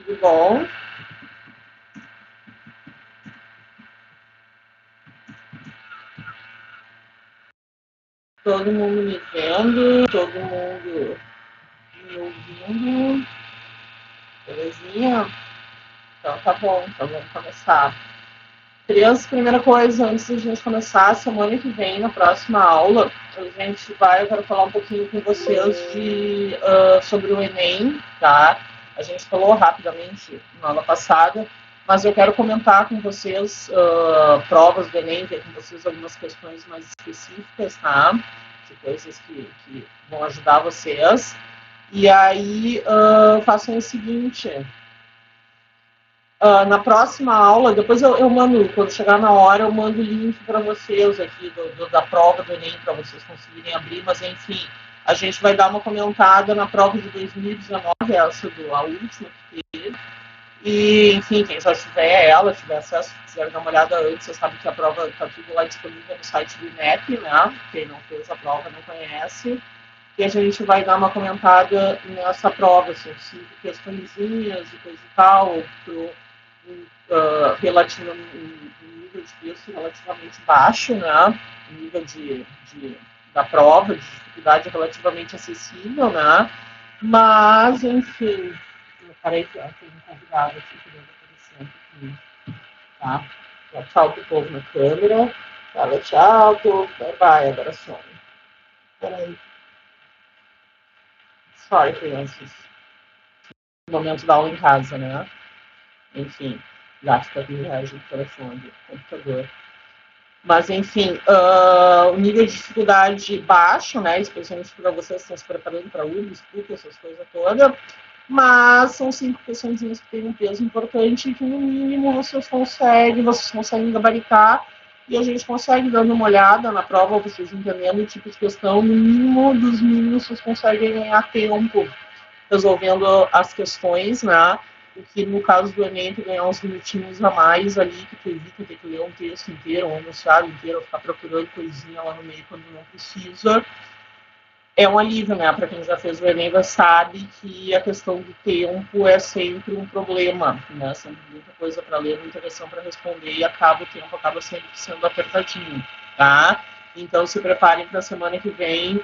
tudo bom? Todo mundo me vendo, todo mundo me ouvindo, belezinha? Então tá bom, então vamos começar. Crianças, primeira coisa, antes de a gente começar, semana que vem, na próxima aula, eu quero falar um pouquinho com vocês sobre o Enem, tá? A gente falou rapidamente na aula passada, mas eu quero comentar com vocês provas do Enem, ver com vocês algumas questões mais específicas, tá? De coisas que vão ajudar vocês. E aí, façam o seguinte, na próxima aula, depois eu mando, quando chegar na hora, eu mando o link para vocês aqui da prova do Enem, para vocês conseguirem abrir, mas enfim, a gente vai dar uma comentada na prova de 2019, a última que teve, e enfim, quem já tiver tiver acesso, se quiser dar uma olhada antes, você sabe que a prova está tudo lá disponível no site do INEP, né? Quem não fez a prova não conhece. E a gente vai dar uma comentada nessa prova, assim, 5 questõezinhas e coisa e tal, relativamente um nível de texto relativamente baixo, né? Um nível da prova, de dificuldade relativamente acessível, né? Mas, enfim, parei que tem um convidado aqui que deve aparecer um pouquinho, tá? Tchau pro povo na câmera. Fala tchau, povo. Bye bye, agora some. Peraí. Sorry, crianças. Momento da aula em casa, né? Enfim, gasta R$10 no telefone, no computador. Mas, enfim, o nível de dificuldade baixo, né? Especialmente para vocês que estão se preparando para URBS, PUC, essas coisas todas. Mas são 5 questões que têm um peso importante e que, no mínimo, vocês conseguem gabaritar. E a gente consegue, dando uma olhada na prova, vocês entendendo o tipo de questão, no mínimo dos mínimos, vocês conseguem ganhar tempo resolvendo as questões, né? O que no caso do Enem, tu ganhar uns minutinhos a mais ali, que tu evita ter que ler um texto inteiro, um enunciado inteiro, ficar procurando coisinha lá no meio quando não precisa. É um alívio, né? Para quem já fez o Enem já sabe que a questão do tempo é sempre um problema, né? Sempre muita coisa para ler, muita questão para responder e o tempo acaba sempre sendo apertadinho, tá? Então se preparem para a semana que vem.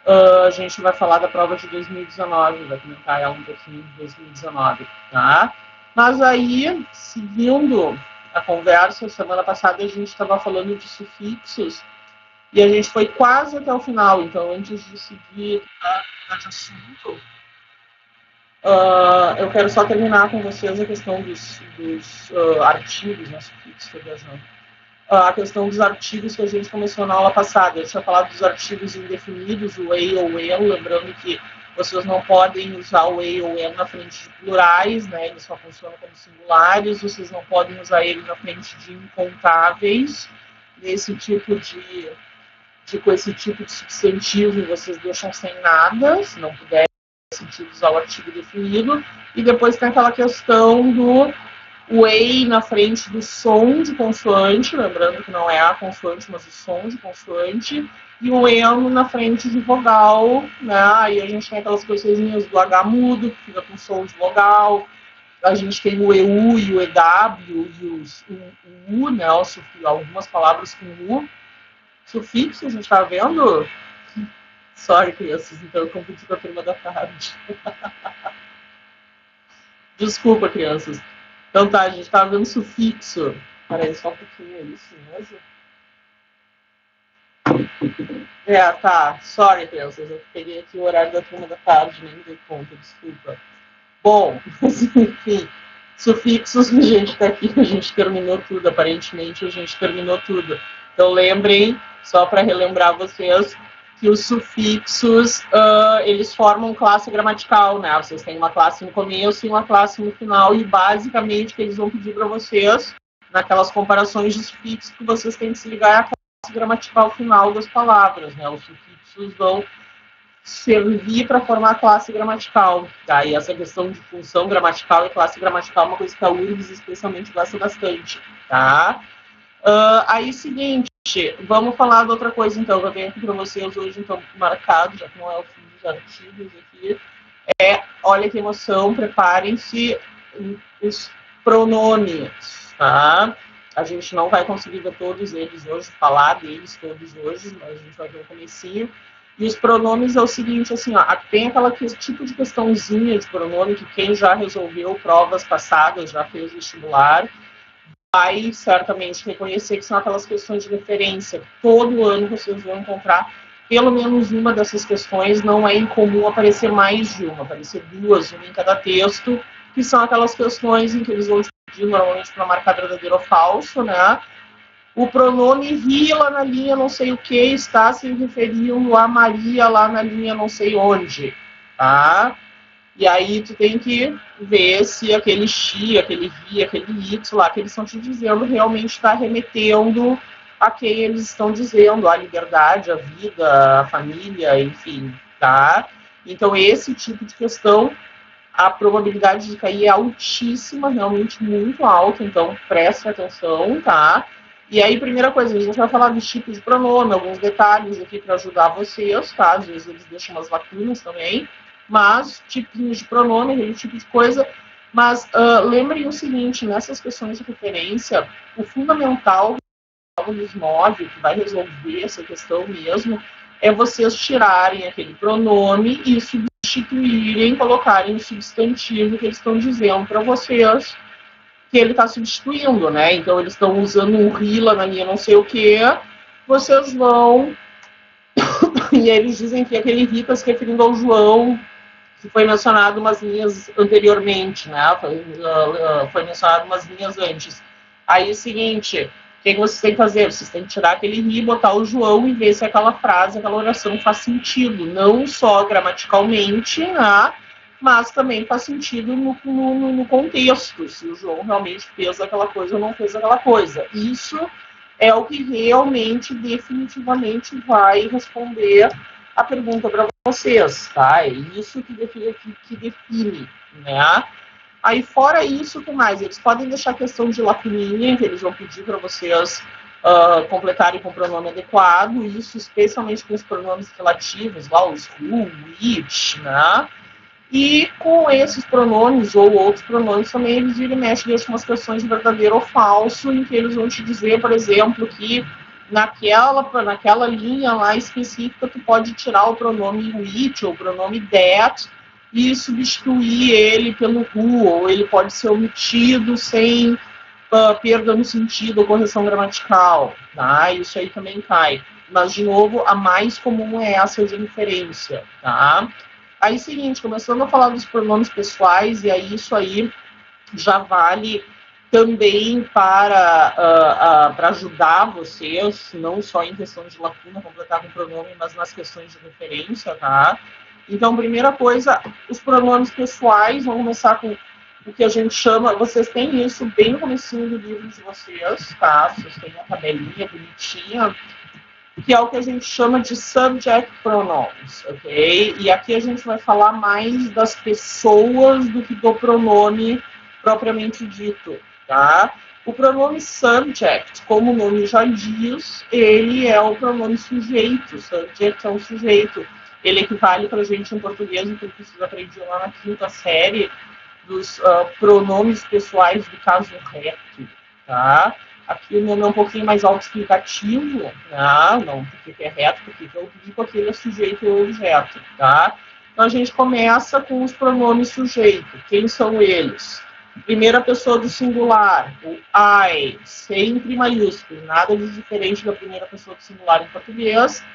A gente vai falar da prova de 2019, vai comentar ela um pouquinho de 2019, tá? Mas aí, seguindo a conversa, semana passada a gente estava falando de sufixos e a gente foi quase até o final, então antes de seguir de assunto, eu quero só terminar com vocês a questão dos artigos, né, sufixos, estou viajando. A questão dos artigos que a gente começou na aula passada. Eu tinha falado dos artigos indefinidos, o ei ou el, lembrando que vocês não podem usar o ei ou el na frente de plurais, né? Ele só funciona como singulares, vocês não podem usar ele na frente de incontáveis. Com esse tipo de substantivo, vocês deixam sem nada, se não puderem usar o artigo definido. E depois tem aquela questão do o ei na frente do som de consoante, lembrando que não é a consoante, mas o som de consoante, e o eno na frente de vogal, né? Aí a gente tem aquelas coisinhas do H mudo, que fica com som de vogal, a gente tem o EU e o EW e o U, né? Algumas palavras com U. Sufixo, a gente tá vendo? Sorry, crianças, então eu confundi com a turma da tarde. Desculpa, crianças. Então tá, a gente tá vendo sufixo. Peraí, só um pouquinho, isso mesmo? Tá. Sorry, crianças. Eu peguei aqui o horário da turma da tarde, nem me dei conta, desculpa. Bom, enfim, sufixos, a gente tá aqui, a gente terminou tudo, aparentemente a gente terminou tudo. Então lembrem, só para relembrar vocês, que os sufixos, eles formam classe gramatical, né? Vocês têm uma classe no começo e uma classe no final, e basicamente o que eles vão pedir para vocês, naquelas comparações de sufixos, que vocês têm que se ligar à classe gramatical final das palavras, né? Os sufixos vão servir para formar a classe gramatical, tá? E essa questão de função gramatical e classe gramatical é uma coisa que a URGS especialmente gosta bastante, tá? Aí, seguinte, vamos falar de outra coisa, então. Eu venho aqui para vocês hoje, então, marcado, já que não é o fim dos artigos aqui. Olha que emoção, preparem-se. os pronomes, tá? A gente não vai conseguir ver todos eles hoje, falar deles todos hoje, mas a gente vai ver o comecinho. E os pronomes é o seguinte, assim, ó, tem aquela tipo de questãozinha de pronome que quem já resolveu provas passadas, já fez vestibular, vai certamente reconhecer que são aquelas questões de referência. Todo ano vocês vão encontrar pelo menos uma dessas questões, não é incomum aparecer mais de uma, aparecer duas, uma em cada texto, que são aquelas questões em que eles vão pedir normalmente para marcar verdadeiro ou falso, né? O pronome he lá na linha não sei o que está se referindo a Maria lá na linha não sei onde, tá? E aí tu tem que ver se aquele she, aquele he, aquele it lá que eles estão te dizendo realmente está remetendo a quem eles estão dizendo, a liberdade, a vida, a família, enfim, tá? Então esse tipo de questão, a probabilidade de cair é altíssima, realmente muito alta, então preste atenção, tá? E aí, primeira coisa, a gente vai falar dos tipos de pronome, alguns detalhes aqui para ajudar vocês, tá? Às vezes eles deixam umas lacunas também, mas tipos de pronome, aquele tipo de coisa. Mas lembrem o seguinte, nessas questões de referência, o fundamental dos 9, que vai resolver essa questão mesmo, é vocês tirarem aquele pronome e substituírem, colocarem o substantivo que eles estão dizendo para vocês que ele está substituindo, né? Então eles estão usando um rila na linha não sei o que, vocês vão e eles dizem que aquele ri está se referindo ao João, que foi mencionado umas linhas anteriormente, né? Foi mencionado umas linhas antes. Aí é o seguinte, o que vocês têm que fazer? Vocês têm que tirar aquele ri, botar o João e ver se aquela frase, aquela oração faz sentido, não só gramaticalmente, né? Mas também faz sentido no contexto, se o João realmente fez aquela coisa ou não fez aquela coisa. Isso é o que realmente, definitivamente, vai responder a pergunta para vocês, tá? É isso que define, né? Aí, fora isso, o que mais? Eles podem deixar a questão de lacuninha, que eles vão pedir para vocês completarem com o pronome adequado, isso especialmente com os pronomes relativos, lá os who, which, né? E com esses pronomes ou outros pronomes também, eles viram e mexem, deixam umas questões de verdadeiro ou falso, em que eles vão te dizer, por exemplo, que naquela linha lá específica, tu pode tirar o pronome which ou o pronome that e substituir ele pelo who, ou ele pode ser omitido sem perda no sentido ou correção gramatical, tá? Isso aí também cai. Mas, de novo, a mais comum é essa de inferência, tá? Aí, seguinte, começando a falar dos pronomes pessoais, e aí isso aí já vale também para ajudar vocês, não só em questão de lacuna, completar com pronome, mas nas questões de referência, tá? Então, primeira coisa, os pronomes pessoais, vamos começar com o que a gente chama, vocês têm isso bem no comecinho do livro de vocês, tá? Vocês têm a tabelinha bonitinha, que é o que a gente chama de subject pronouns, ok? E aqui a gente vai falar mais das pessoas do que do pronome propriamente dito, tá? O pronome subject, como o nome já diz, ele é o pronome sujeito. Subject é um sujeito. Ele equivale para a gente em português, então vocês aprendiam lá na quinta série, dos pronomes pessoais do caso reto, tá? Aqui o nome é um pouquinho mais autoexplicativo, né? Não porque é reto, porque é oblíquo, aqui ele é sujeito ou objeto, tá? Então a gente começa com os pronomes sujeito. Quem são eles? Primeira pessoa do singular, o I, sempre maiúsculo, nada de diferente da primeira pessoa do singular em português,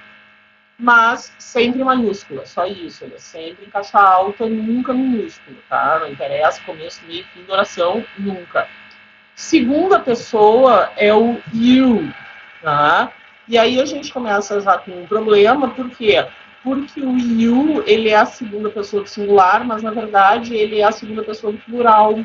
mas sempre maiúscula, só isso, ele é sempre em caixa alta, nunca minúsculo, tá? Não interessa, começo, meio, fim da oração, nunca. Segunda pessoa é o you, tá? E aí a gente começa já com um problema, por quê? Porque o you, ele é a segunda pessoa do singular, mas na verdade ele é a segunda pessoa do plural.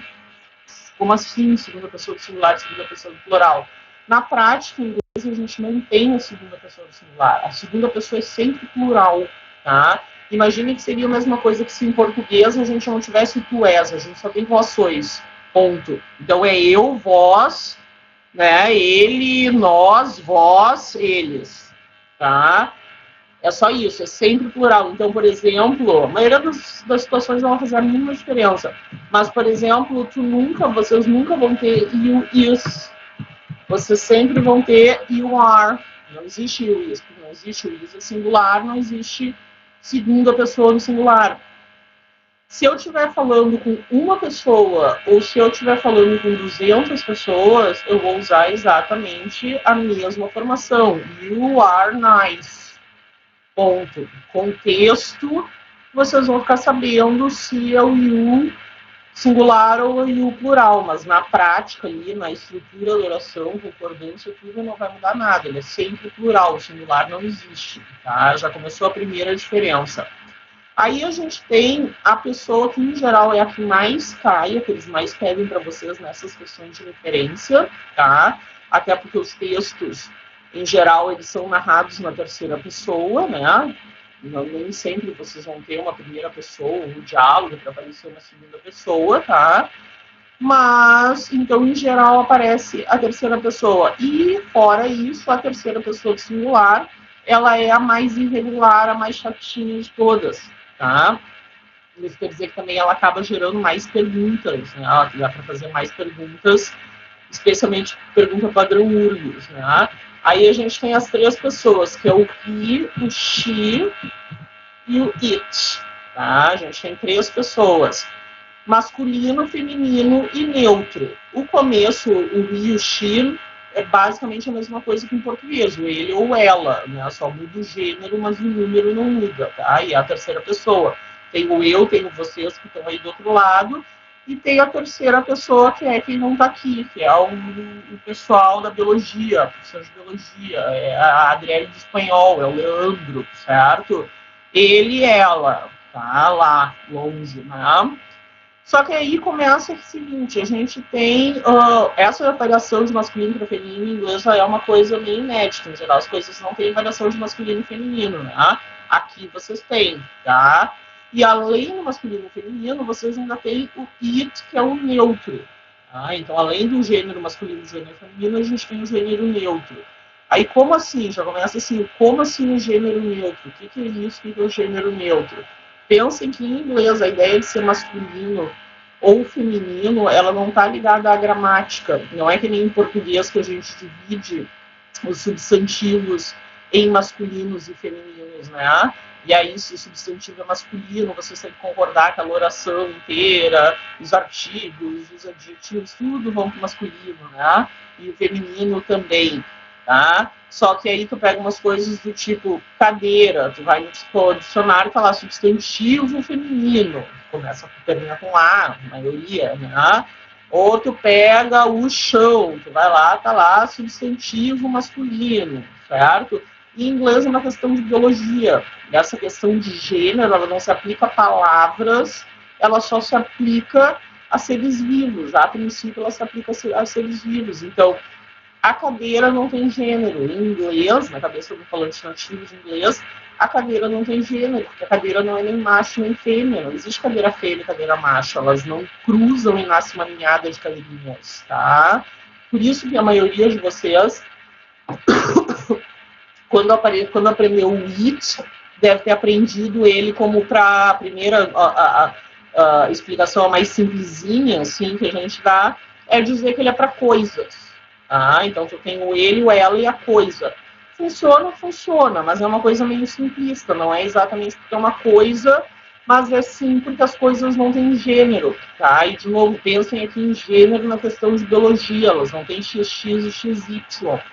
Como assim, segunda pessoa do singular e segunda pessoa do plural? Na prática, em inglês, a gente não tem a segunda pessoa do singular. A segunda pessoa é sempre plural, tá? Imagine que seria a mesma coisa que se em português a gente não tivesse tu és, a gente só tem vós sois. Ponto. Então é eu, vós, né? Ele, nós, vós, eles, tá? É só isso, é sempre plural. Então, por exemplo, a maioria das situações não vai fazer a mínima diferença. Mas, por exemplo, vocês nunca vão ter you, is. Vocês sempre vão ter you are. Não existe you, is. Não existe o is é singular, não existe segunda pessoa no singular. Se eu estiver falando com uma pessoa ou se eu estiver falando com 200 pessoas, eu vou usar exatamente a mesma formação. You are nice. Ponto. Contexto, vocês vão ficar sabendo se é o you singular ou o you plural, mas na prática ali, na estrutura da oração, concordância, tudo não vai mudar nada. Ele é sempre plural, o singular não existe. Tá? Já começou a primeira diferença. Aí a gente tem a pessoa que, em geral, é a que mais cai, a que eles mais pedem para vocês nessas questões de referência, tá? Até porque os textos, em geral, eles são narrados na terceira pessoa, né? Não, nem sempre vocês vão ter uma primeira pessoa, um diálogo para aparecer na segunda pessoa, tá? Mas, então, em geral, aparece a terceira pessoa. E, fora isso, a terceira pessoa do singular, ela é a mais irregular, a mais chatinha de todas, tá? Isso quer dizer que também ela acaba gerando mais perguntas, né? Ela dá para fazer mais perguntas, especialmente pergunta padrão URGS, né? Aí a gente tem as três pessoas, que é o he, o she e o it, tá? A gente tem três pessoas, masculino, feminino e neutro. O começo, o he e o she, é basicamente a mesma coisa que em português, o ele ou ela, né? Só muda o gênero, mas o número não muda, tá? E a terceira pessoa. Tem o eu, tem o vocês que estão aí do outro lado, e tem a terceira pessoa, que é quem não está aqui, que é o pessoal da biologia, a professora de biologia, é a Adriele de espanhol, é o Leandro, certo? Ele e ela, tá lá, longe, né? Só que aí começa o seguinte, a gente tem essa variação de masculino para feminino em inglês já é uma coisa meio inédita, em geral as coisas não têm variação de masculino e feminino, né? Aqui vocês têm, tá? E além do masculino e feminino, vocês ainda têm o it, que é o neutro. Tá? Então, além do gênero masculino e do gênero feminino, a gente tem o gênero neutro. Aí, como assim? Já começa assim, como assim o gênero neutro? O que é isso? O que é o gênero neutro? Pensem que em inglês a ideia de ser masculino ou feminino, ela não está ligada à gramática. Não é que nem em português que a gente divide os substantivos em masculinos e femininos, né? E aí, se o substantivo é masculino, você tem que concordar que a oração inteira, os artigos, os adjetivos, tudo vão para o masculino, né? E o feminino também, tá? Só que aí tu pega umas coisas do tipo cadeira, tu vai no dicionário e tá lá substantivo feminino, termina com A, a maioria, né? Ou tu pega o chão, tu vai lá, tá lá substantivo masculino, certo? Em inglês é uma questão de biologia. Essa questão de gênero, ela não se aplica a palavras, ela só se aplica a seres vivos. A princípio, ela se aplica a seres vivos. Então, a cadeira não tem gênero. Em inglês, na cabeça do falante nativo de inglês, a cadeira não tem gênero, porque a cadeira não é nem macho nem fêmea. Não existe cadeira fêmea e cadeira macho. Elas não cruzam e nasce uma ninhada de cadeirinhas, tá? Por isso que a maioria de vocês, quando aprendeu o it, deve ter aprendido ele como para a primeira a explicação mais simplesinha, assim, que a gente dá, é dizer que ele é para coisas. Ah, então tu tem o ele, o ela e a coisa. Funciona, mas é uma coisa meio simplista, não é exatamente porque é uma coisa, mas é sim porque as coisas não têm gênero, tá? E, de novo, pensem aqui em gênero na questão de biologia, elas não têm XX e XY,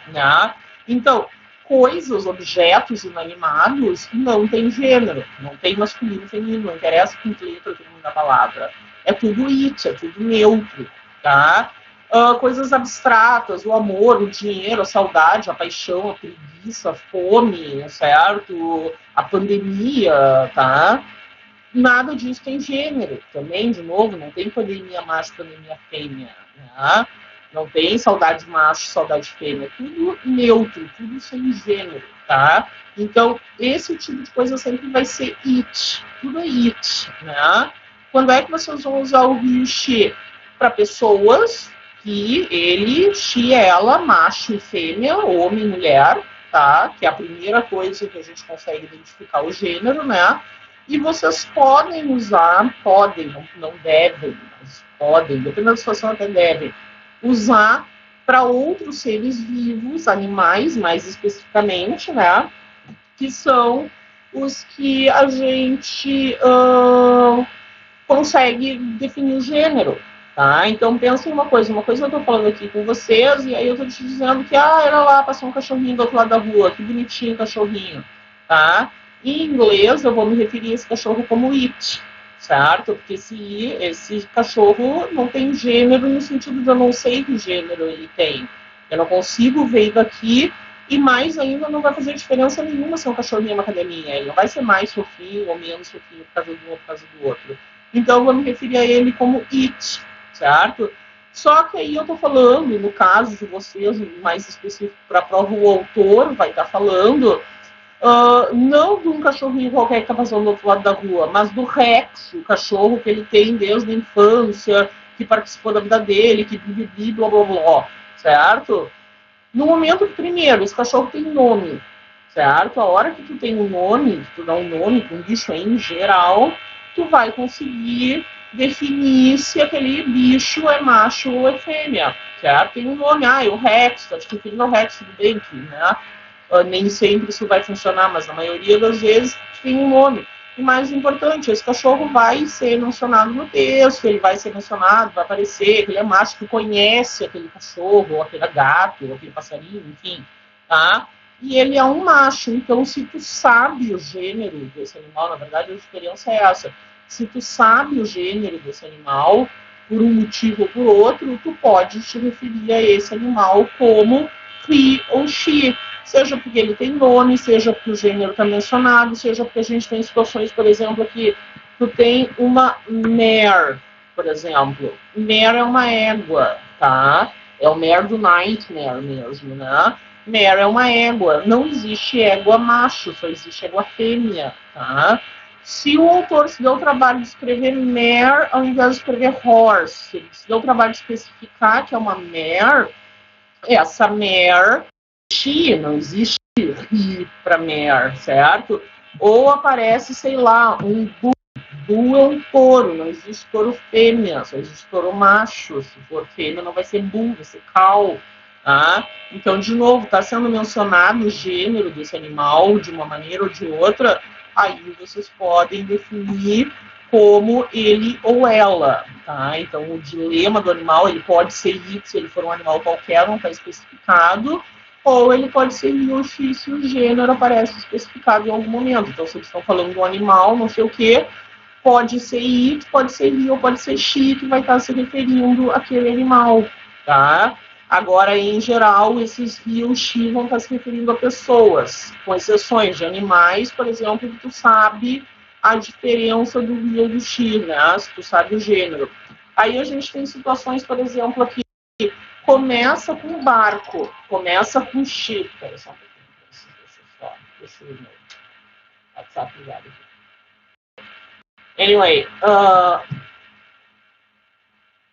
né? Então, coisas, objetos inanimados não tem gênero, não tem masculino e feminino, não interessa que letra tem da palavra. É tudo it, é tudo neutro, tá? Coisas abstratas, o amor, o dinheiro, a saudade, a paixão, a preguiça, a fome, certo? A pandemia, tá? Nada disso tem gênero. Também, de novo, não tem pandemia macho, pandemia fêmea, né? Não tem saudade macho, saudade fêmea. Tudo neutro, tudo sem gênero, tá? Então, esse tipo de coisa sempre vai ser it. Tudo é it, né? Quando é que vocês vão usar o he e she? Para pessoas que ele, she, ela, macho e fêmea, homem e mulher, tá? Que é a primeira coisa que a gente consegue identificar o gênero, né? E vocês podem usar, não devem, mas podem, dependendo da situação até devem, usar para outros seres vivos, animais mais especificamente, né? Que são os que a gente consegue definir o gênero. Tá? Então pensa em uma coisa eu estou falando aqui com vocês, e aí eu estou te dizendo que era lá, passou um cachorrinho do outro lado da rua, que bonitinho o cachorrinho. Tá? Em inglês eu vou me referir a esse cachorro como it, certo? Porque esse cachorro não tem gênero no sentido de eu não sei que gênero ele tem. Eu não consigo ver daqui, e mais ainda não vai fazer diferença nenhuma se é um cachorrinho ou uma cadelinha. Ele não vai ser mais fofinho ou menos fofinho por causa de um ou por causa do outro. Então eu vou me referir a ele como it, certo? Só que aí eu estou falando, no caso de vocês, mais específico para a prova, o autor vai estar falando não de um cachorrinho qualquer que está passando do outro lado da rua, mas do Rex, o cachorro que ele tem desde a infância, que participou da vida dele, que vive, blá blá blá, certo? No momento que, primeiro, esse cachorro tem nome, certo? A hora que tu tem um nome, que tu dá um nome para um bicho em geral, tu vai conseguir definir se aquele bicho é macho ou é fêmea, certo? Tem um nome, o Rex, tá te referindo ao Rex do Bank, né? Nem sempre isso vai funcionar, mas na maioria das vezes tem um nome. E mais importante, esse cachorro vai ser mencionado no texto, ele vai ser mencionado, vai aparecer, que ele é macho, tu conhece aquele cachorro, ou aquele gato, ou aquele passarinho, enfim, tá? E ele é um macho, então se tu sabe o gênero desse animal, na verdade a diferença é essa, se tu sabe o gênero desse animal, por um motivo ou por outro, tu pode te referir a esse animal como he ou she, seja porque ele tem nome, seja porque o gênero está mencionado, seja porque a gente tem situações, por exemplo, que tu tem uma mare, por exemplo. Mare é uma égua, tá? É o mare do Nightmare mesmo, né? Mare é uma égua. Não existe égua macho, só existe égua fêmea, tá? Se o autor se deu o trabalho de escrever mare ao invés de escrever horse, ele se deu o trabalho de especificar que é uma mare, essa mare she, não existe he para mare, certo? Ou aparece, sei lá, um bull. Bull é um touro, não existe touro fêmea, só existe touro macho. Se for fêmea, não vai ser bull, vai ser cow. Tá? Então, de novo, está sendo mencionado o gênero desse animal de uma maneira ou de outra, aí vocês podem definir como ele ou ela. Tá? Então, o dilema do animal, ele pode ser it, se ele for um animal qualquer, não está especificado, ou ele pode ser he ou she, se o gênero aparece especificado em algum momento. Então, se eles estão falando do animal, não sei o quê, pode ser it, pode ser he ou pode ser she, que vai estar se referindo àquele animal, tá? Agora, em geral, esses he ou she vão estar se referindo a pessoas, com exceções de animais, por exemplo, que tu sabe a diferença do he ou do she, né? Se tu sabe o gênero. Aí a gente tem situações, por exemplo, aqui, que começa com barco, começa com ship. Pera só um pouquinho, deixa eu ver meu WhatsApp ligado aqui. Anyway,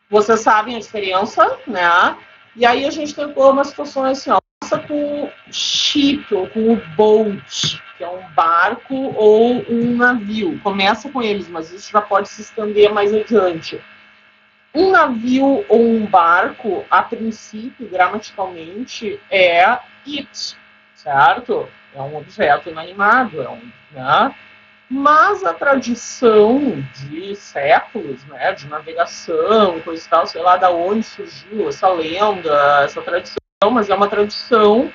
vocês sabem a diferença, né? E aí a gente tem uma situação assim, ó, começa com o ship, ou com o boat, que é um barco ou um navio. Começa com eles, mas isso já pode se estender mais adiante. Um navio ou um barco, a princípio, gramaticalmente, é it, certo? É um objeto inanimado, né? Mas a tradição de séculos, né, de navegação, coisa e tal, sei lá da onde surgiu essa lenda, essa tradição, mas é uma tradição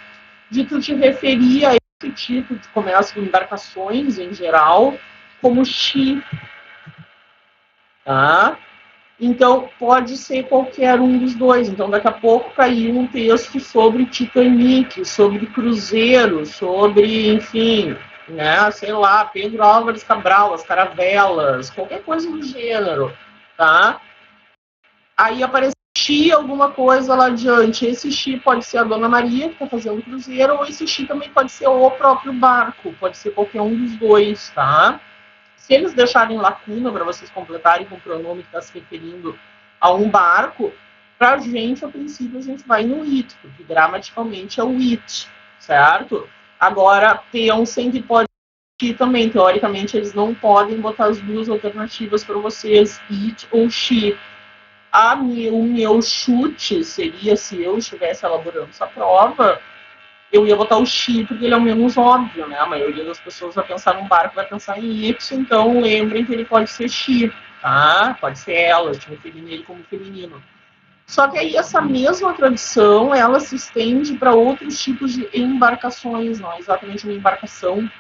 de tu te referir a esse tipo de comércio de embarcações em geral como she, tá? Então, pode ser qualquer um dos dois. Então, daqui a pouco caiu um texto sobre Titanic, sobre cruzeiro, sobre, enfim, né, sei lá, Pedro Álvares Cabral, as caravelas, qualquer coisa do gênero, tá? Aí aparece alguma coisa lá adiante. Esse Xi pode ser a Dona Maria, que está fazendo cruzeiro, ou esse Xi também pode ser o próprio barco, pode ser qualquer um dos dois, tá? Se eles deixarem lacuna para vocês completarem com o pronome que está se referindo a um barco, para a gente, a princípio, a gente vai no it, porque gramaticalmente é o it, certo? Agora, pensem que pode she também, teoricamente, eles não podem botar as duas alternativas para vocês, it ou she. O meu chute seria, se eu estivesse elaborando essa prova, eu ia botar o she, porque ele é o menos óbvio, né? A maioria das pessoas vai pensar num barco, vai pensar em it, então lembrem que ele pode ser she, tá? Pode ser ela, te referindo nele como feminino. Só que aí essa mesma tradição, ela se estende para outros tipos de embarcações, não é exatamente uma embarcação,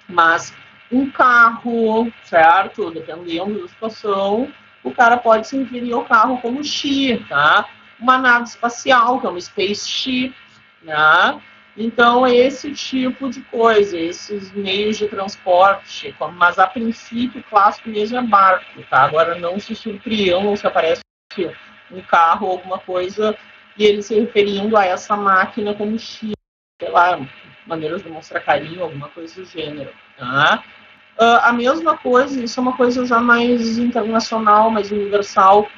mas um carro, certo? Dependendo da situação, o cara pode se referir ao carro como she, tá? Uma nave espacial, que é uma spaceship, né? Então, esse tipo de coisa, esses meios de transporte, mas a princípio, o clássico mesmo é barco, tá? Agora, não se surpreendam se aparece um carro ou alguma coisa e eles se referindo a essa máquina como she, sei lá, maneiras de mostrar carinho, alguma coisa do gênero, tá? A mesma coisa, isso é uma coisa já mais internacional, mais universal,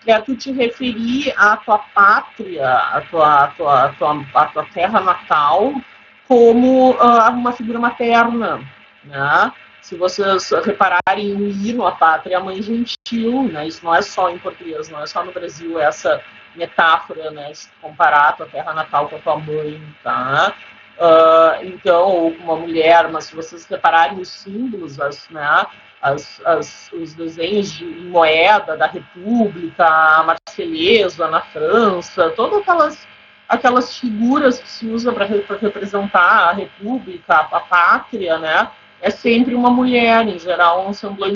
que é tu te referir à tua pátria, à tua terra natal, como uma figura materna, né? Se vocês repararem o hino, a pátria é a mãe gentil, né? Isso não é só em português, não é só no Brasil, essa metáfora, né? De comparar a tua terra natal com a tua mãe, tá? Então, ou com uma mulher, mas se vocês repararem os símbolos, né? Os desenhos de moeda da República, a Marselhesa na França, todas aquelas figuras que se usa para representar a República, a pátria, né? É sempre uma mulher, em geral, um semblante,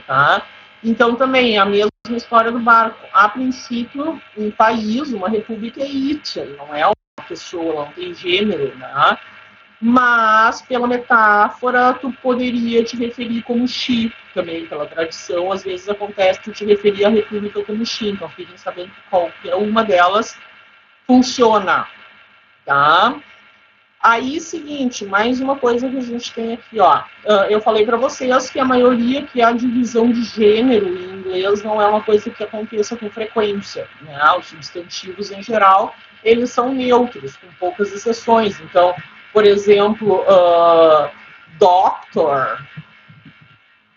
tá? Então, também, a mesma história do barco. A princípio, um país, uma república é it, não é uma pessoa, não tem gênero, né? Mas, pela metáfora, tu poderia te referir como she, também, pela tradição, às vezes acontece tu te referir à república como she, então fiquem sabendo que qualquer uma delas funciona, tá? Aí, seguinte, mais uma coisa que a gente tem aqui, ó. Eu falei para vocês que a maioria, que a divisão de gênero em inglês não é uma coisa que aconteça com frequência, né? Os substantivos, em geral, eles são neutros, com poucas exceções. Então, por exemplo, doctor,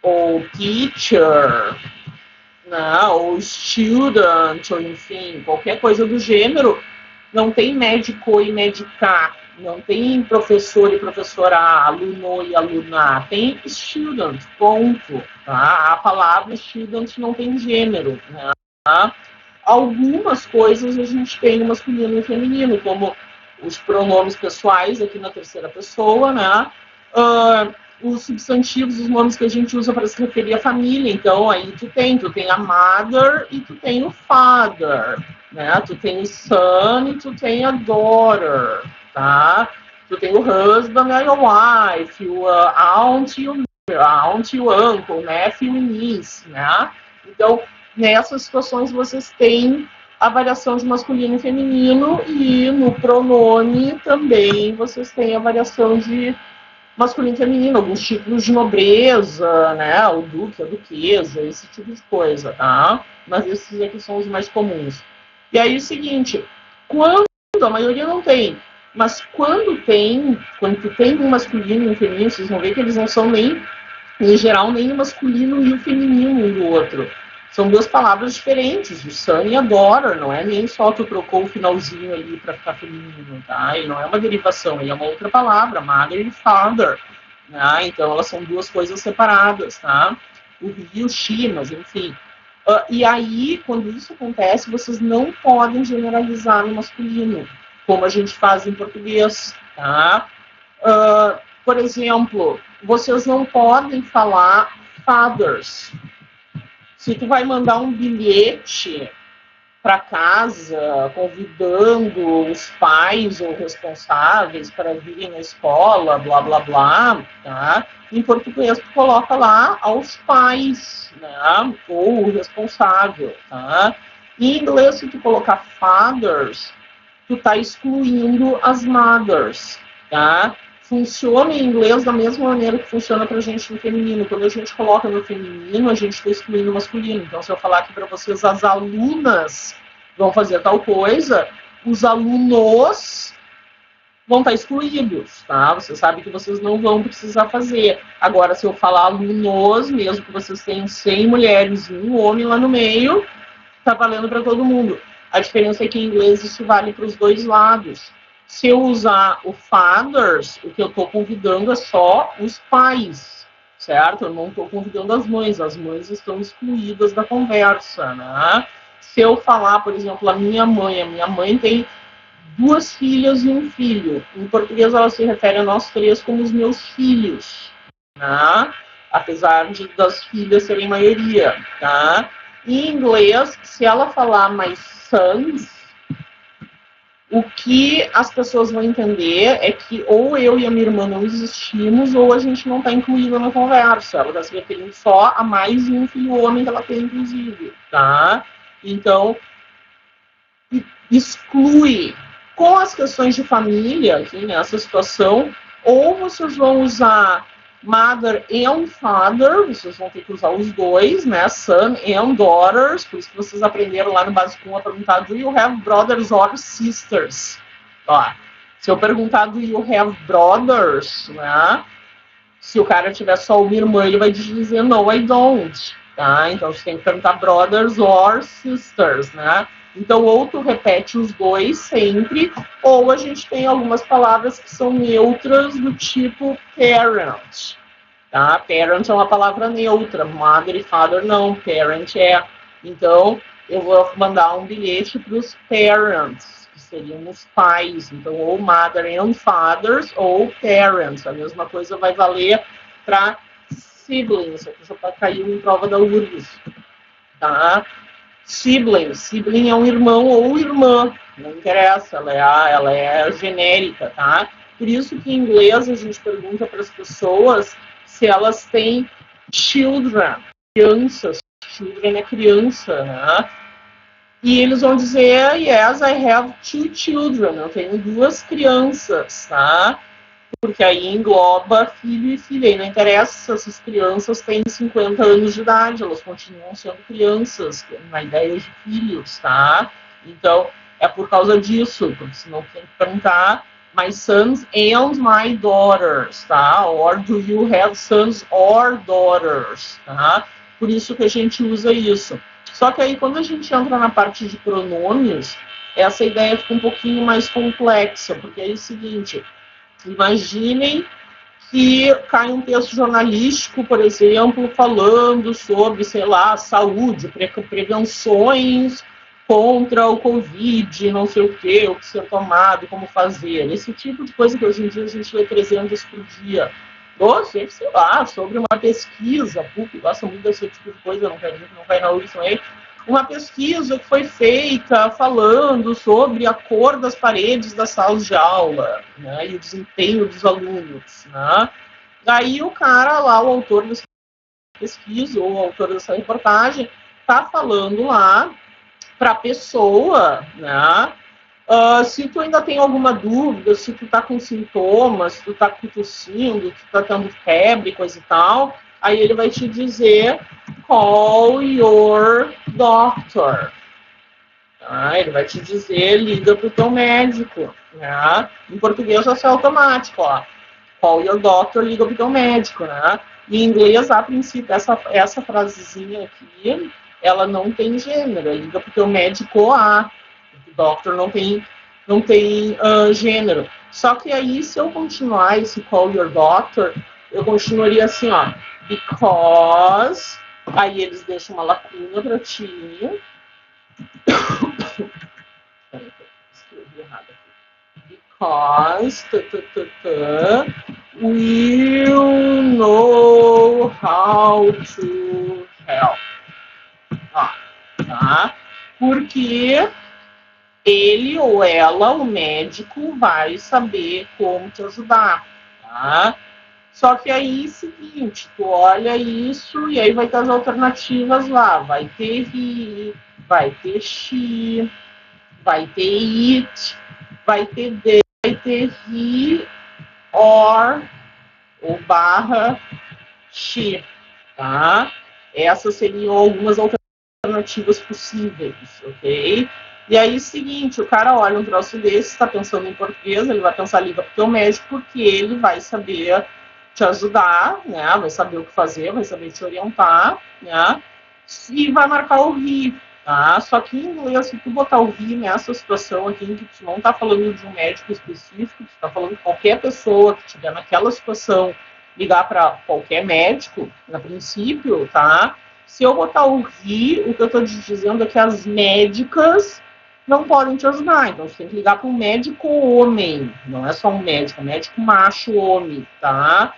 ou teacher, né? Ou student, ou enfim, qualquer coisa do gênero, não tem médico e medicar, não tem professor e professora, aluno e aluna, tem student, ponto. Tá? A palavra student não tem gênero. Né? Algumas coisas a gente tem no masculino e feminino, como os pronomes pessoais aqui na terceira pessoa, né? Os substantivos, os nomes que a gente usa para se referir à família. Então, aí tu tem a mother e tu tem o father, né? Tu tem o son e tu tem a daughter, tá? Tu tem o husband e a wife, o aunt e o uncle, nephew e niece, né? Então, nessas situações vocês têm a variação de masculino e feminino, e no pronome também vocês têm a variação de masculino e feminino, alguns títulos de nobreza, né? O duque, a duquesa, esse tipo de coisa, tá? Mas esses aqui são os mais comuns. E aí, o seguinte, quando a maioria não tem, mas quando tu tem um masculino e um feminino, vocês vão ver que eles não são nem, em geral, nem o masculino e o feminino um do outro. São duas palavras diferentes, o son e a daughter, não é nem só tu trocou o finalzinho ali para ficar feminino, tá? E não é uma derivação, ele é uma outra palavra, mother e father, né? Então elas são duas coisas separadas, tá? O he e o she, mas enfim. E aí, quando isso acontece, vocês não podem generalizar no masculino, como a gente faz em português, tá? Por exemplo, vocês não podem falar fathers. Se tu vai mandar um bilhete para casa, convidando os pais ou responsáveis para virem na escola, blá, blá, blá, tá? Em português, tu coloca lá aos pais, né? Ou o responsável, tá? Em inglês, se tu colocar fathers, tu tá excluindo as mothers, tá? Funciona em inglês da mesma maneira que funciona pra gente no feminino. Quando a gente coloca no feminino, a gente está excluindo o masculino. Então, se eu falar aqui para vocês, as alunas vão fazer tal coisa, os alunos vão estar excluídos, tá? Você sabe que vocês não vão precisar fazer. Agora, se eu falar alunos, mesmo que vocês tenham 100 mulheres e um homem lá no meio, tá valendo para todo mundo. A diferença é que em inglês isso vale para os dois lados. Se eu usar o fathers, o que eu estou convidando é só os pais, certo? Eu não estou convidando as mães estão excluídas da conversa, né? Se eu falar, por exemplo, a minha mãe tem 2 filhas e um filho. Em português ela se refere a nós 3 como os meus filhos, né? Apesar das filhas serem maioria, tá? Em inglês, se ela falar my sons, o que as pessoas vão entender é que ou eu e a minha irmã não existimos, ou a gente não está incluída na conversa. Ela está se referindo só a mais um filho homem que ela tem, inclusive, tá? Então, exclui. Com as questões de família, aqui nessa situação, ou vocês vão usar mother and father, vocês vão ter que usar os dois, né? Son and daughters, por isso que vocês aprenderam lá no básico 1 a perguntar do you have brothers or sisters? Ó, se eu perguntar do you have brothers, né? Se o cara tiver só uma irmã, ele vai dizer no, I don't. Tá? Então você tem que perguntar brothers or sisters, né? Então, ou tu repete os dois sempre, ou a gente tem algumas palavras que são neutras do tipo parent. Tá? Parent é uma palavra neutra, mother e father não, parent é. Então, eu vou mandar um bilhete para os parents, que seriam os pais. Então, ou mother and fathers, ou parents. A mesma coisa vai valer para siblings, que já caiu em prova da URGS. Tá? Sibling é um irmão ou irmã, não interessa, ela é genérica, tá? Por isso que em inglês a gente pergunta para as pessoas se elas têm children, crianças, children é criança, né? E eles vão dizer, yes, I have 2 children, eu tenho 2 crianças, tá? Porque aí engloba filho e filha. E não interessa se essas crianças têm 50 anos de idade, elas continuam sendo crianças, na ideia de filhos, tá? Então, é por causa disso, porque senão tem que perguntar my sons and my daughters, tá? Or do you have sons or daughters, tá? Por isso que a gente usa isso. Só que aí, quando a gente entra na parte de pronomes, essa ideia fica um pouquinho mais complexa, porque é o seguinte... Imaginem que cai um texto jornalístico, por exemplo, falando sobre, sei lá, saúde, prevenções contra o Covid, não sei o que ser tomado, como fazer. Esse tipo de coisa que hoje em dia a gente lê 300 por dia. Ou, sei lá, sobre uma pesquisa, a PUC gosta muito desse tipo de coisa, não vai na URGS também, uma pesquisa que foi feita falando sobre a cor das paredes das salas de aula, né, e o desempenho dos alunos, né. Daí o cara lá, o autor dessa pesquisa, ou o autor dessa reportagem, tá falando lá para a pessoa, né, se tu ainda tem alguma dúvida, se tu tá com sintomas, se tu tá tossindo, se tu tá tendo febre, coisa e tal, aí ele vai te dizer call your doctor. Tá? Ele vai te dizer liga pro teu médico. Né? Em português vai ser automático, ó. Call your doctor, liga pro teu médico, né? Em inglês, a princípio, essa frasezinha aqui, ela não tem gênero, liga pro teu médico a. O doctor não tem gênero. Só que aí, se eu continuar esse call your doctor, eu continuaria assim, ó. Because, aí eles deixam uma lacuna para ti. Escrevi errado aqui. Because we'll know how to help. Tá? Porque ele ou ela, o médico, vai saber como te ajudar. Tá? Só que aí, seguinte, tu olha isso e aí vai ter as alternativas lá. Vai ter he, vai ter she, vai ter it, vai ter they, vai ter he, or, ou barra, she, tá? Essas seriam algumas alternativas possíveis, ok? E aí, seguinte, o cara olha um troço desse, está pensando em português, ele vai pensar, liga pro teu médico, porque ele vai saber te ajudar, né? Vai saber o que fazer, vai saber te orientar, né? E vai marcar o RI, tá? Só que em inglês, se tu botar o RI nessa situação aqui, em que tu não tá falando de um médico específico, tu tá falando de qualquer pessoa que estiver naquela situação, ligar para qualquer médico, a princípio, tá? Se eu botar o RI, o que eu estou te dizendo é que as médicas não podem te ajudar. Então, você tem que ligar para um médico homem. Não é só um médico macho homem, tá?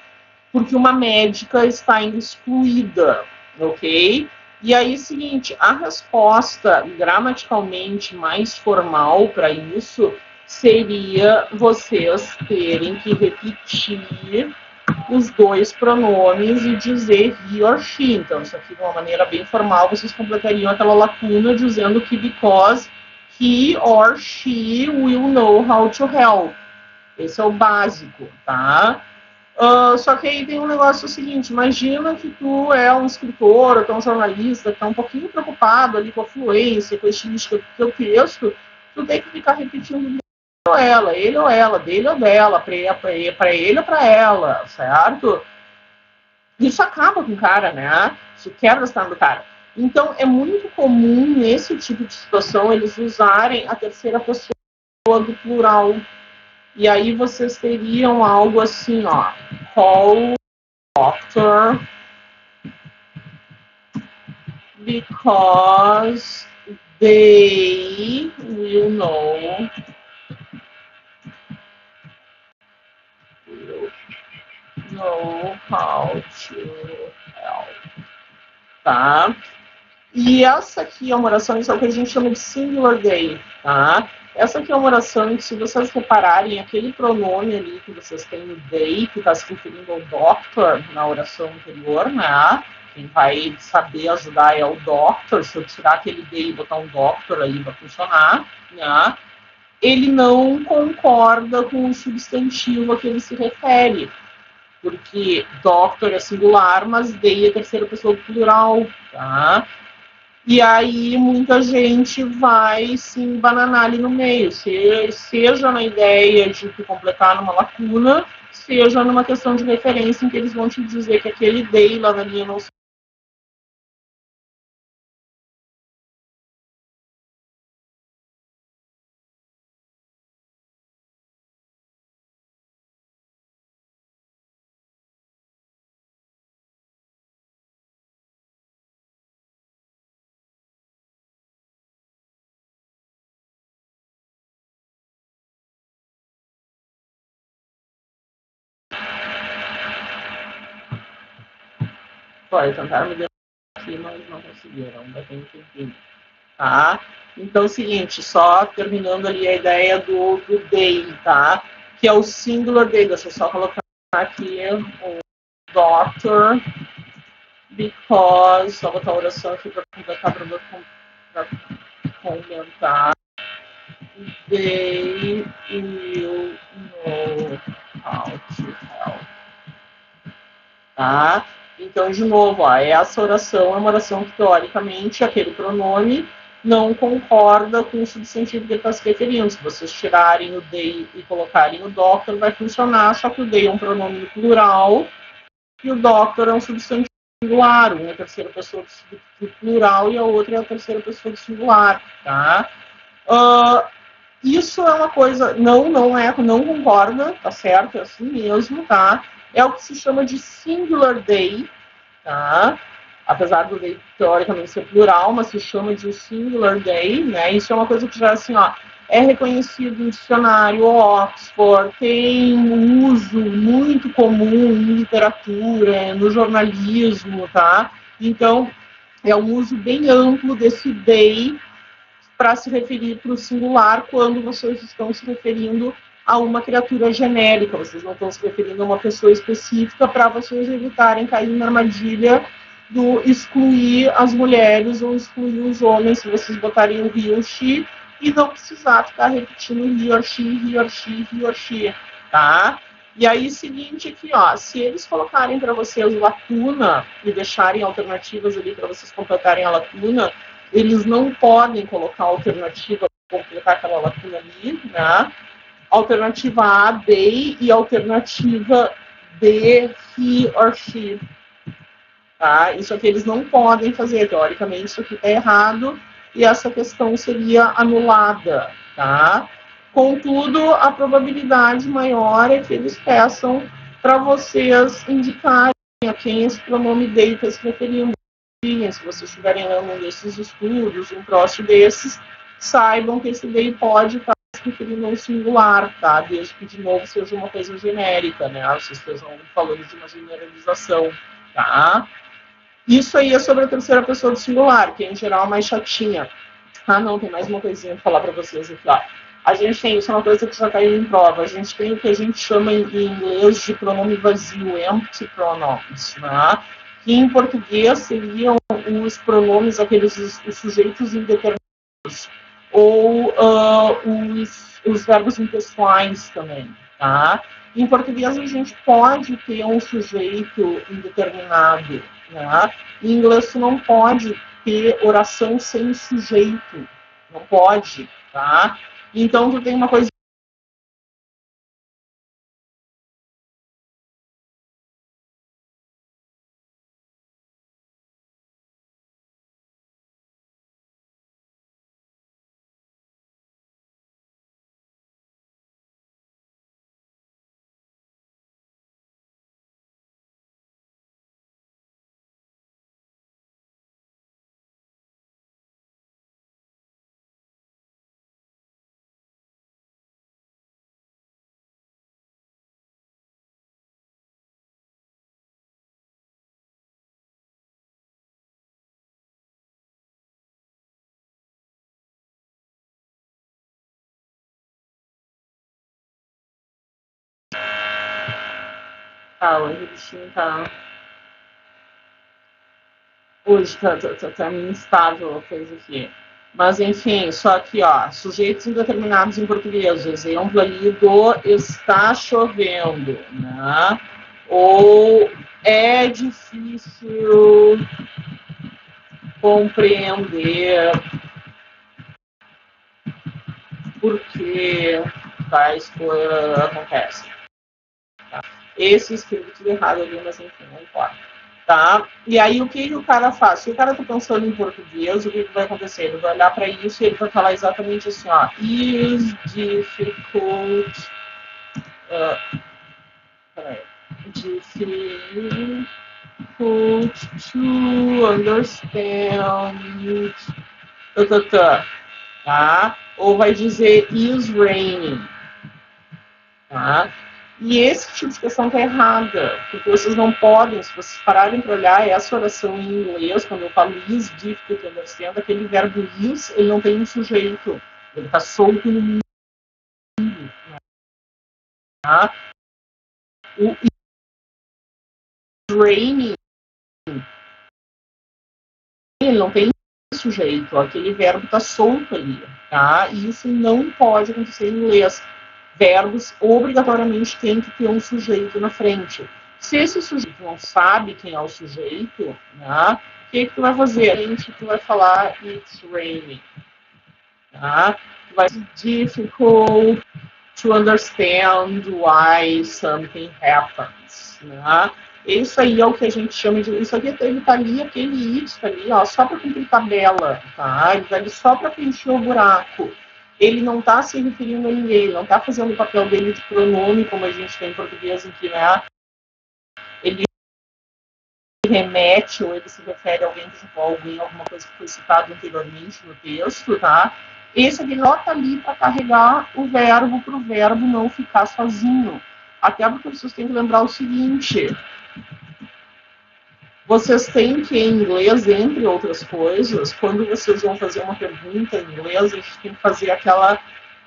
Porque uma médica está excluída, ok? E aí, seguinte, a resposta gramaticalmente mais formal para isso seria vocês terem que repetir os dois pronomes e dizer he or she. Então, isso aqui de uma maneira bem formal, vocês completariam aquela lacuna dizendo que because he or she will know how to help. Esse é o básico, tá? Só que aí tem um negócio seguinte, imagina que tu é um escritor, ou tu é um jornalista, que tá um pouquinho preocupado ali com a fluência, com a estilística do teu texto, tu tem que ficar repetindo ou ela, ele ou ela, dele ou dela, para ele ou para ela, certo? Isso acaba com o cara, né? Isso quebra a história do cara. Então, é muito comum, nesse tipo de situação, eles usarem a terceira pessoa do plural. E aí vocês teriam algo assim, ó. Call doctor because they will know how to help. Tá? E essa aqui é uma oração, isso é o que a gente chama de singular day, tá? Essa aqui é uma oração em que, se vocês repararem, aquele pronome ali que vocês têm no day, que está se referindo ao doctor na oração anterior, né? Quem vai saber ajudar é o doctor. Se eu tirar aquele day e botar um doctor ali, vai funcionar, né? Ele não concorda com o substantivo a que ele se refere, porque doctor é singular, mas day é terceira pessoa do plural, tá? E aí muita gente vai se embananar ali no meio, seja na ideia de te completar numa lacuna, seja numa questão de referência em que eles vão te dizer que aquele day lá na linha não foi, tentaram me derrubar aqui, mas não conseguiram, ainda tem um tempinho. Tá? Então é o seguinte, só terminando ali a ideia do day, tá? Que é o singular day, deixa eu só colocar aqui o doctor, because, só botar a oração aqui para completar para comentar. They will know how to help. Tá? Então, de novo, ó, essa oração é uma oração que, teoricamente, aquele pronome não concorda com o substantivo que ele está se referindo. Se vocês tirarem o they e colocarem o doctor, vai funcionar, só que o they é um pronome plural e o doctor é um substantivo singular. Um é a terceira pessoa do plural e a outra é a terceira pessoa do singular, tá? Isso é uma coisa, não concorda, tá certo? É assim mesmo, tá? É o que se chama de singular day, tá? Apesar do day teoricamente ser plural, mas se chama de singular day, né? Isso é uma coisa que já assim, ó, é reconhecido no dicionário Oxford, tem um uso muito comum em literatura, no jornalismo, tá? Então, é um uso bem amplo desse day para se referir para o singular quando vocês estão se referindo a uma criatura genérica, vocês não estão se referindo a uma pessoa específica, para vocês evitarem cair na armadilha do excluir as mulheres ou excluir os homens, se vocês botarem o he ou she, e não precisar ficar repetindo he or she, he or she, he or she, tá? E aí, seguinte aqui, ó, se eles colocarem para vocês lacuna e deixarem alternativas ali para vocês completarem a lacuna, eles não podem colocar alternativa completar aquela lacuna ali, né? Alternativa A, they, e alternativa B, he or she. Tá? Isso aqui eles não podem fazer, teoricamente isso aqui está errado e essa questão seria anulada. Tá? Contudo, a probabilidade maior é que eles peçam para vocês indicarem a quem esse pronome they está se referindo. Se vocês estiverem lendo um desses estudos, um troço desses, saibam que esse they pode estar se referindo ao singular, tá? Desde que, de novo, seja uma coisa genérica, né? Vocês estejam falando de uma generalização, tá? Isso aí é sobre a terceira pessoa do singular, que em geral é mais chatinha. Ah, não, tem mais uma coisinha para falar para vocês aqui, ó. A gente tem, isso é uma coisa que já caiu em prova, a gente tem o que a gente chama em inglês de pronome vazio, empty pronouns, né? Que em português seriam os pronomes, aqueles os sujeitos indeterminados, ou os verbos impessoais também, tá? Em português a gente pode ter um sujeito indeterminado, né? Em inglês tu não pode ter oração sem sujeito, não pode, tá? Então tu tem uma coisa hoje o bichinho tá. Hoje tá meio instável a coisa aqui. Mas enfim, só que ó, sujeitos indeterminados em português, exemplo ali do está chovendo, né? Ou é difícil compreender por que tais coisas acontecem. Tá? Esse escrevi tudo errado ali, mas enfim, não importa. Tá? E aí o que o cara faz? Se o cara tá pensando em português, o que vai acontecer? Ele vai olhar para isso e ele vai falar exatamente assim, ó, is difficult difficult to understand, tá? Ou vai dizer is raining, tá? E esse tipo de questão está errada, porque vocês não podem, se vocês pararem para olhar essa oração em inglês, quando eu falo is difficult to understand, aquele verbo is, ele não tem um sujeito, ele está solto no mundo. Tá? O is raining, ele não tem sujeito, aquele verbo está solto ali, tá? E isso não pode acontecer em inglês. Verbos obrigatoriamente tem que ter um sujeito na frente. Se esse sujeito não sabe quem é o sujeito, né, o que tu vai fazer? Tu vai falar it's raining. Tá? Vai ser difficult to understand why something happens. Né? Isso aí é o que a gente chama de. Isso aqui ele tá ali, aquele it tá ali, ó, só para cumprir tabela, tá? Ele tá ali só para preencher o buraco. Ele não está se referindo a ninguém, ele não está fazendo o papel dele de pronome, como a gente tem em português, em que, né, ele remete ou ele se refere a alguém que já alguém, alguma coisa que foi citada anteriormente no texto, tá? Esse aqui não está ali para carregar o verbo para o verbo não ficar sozinho. Até porque vocês têm que lembrar o seguinte: vocês têm que, em inglês, entre outras coisas, quando vocês vão fazer uma pergunta em inglês, a gente tem que fazer aquela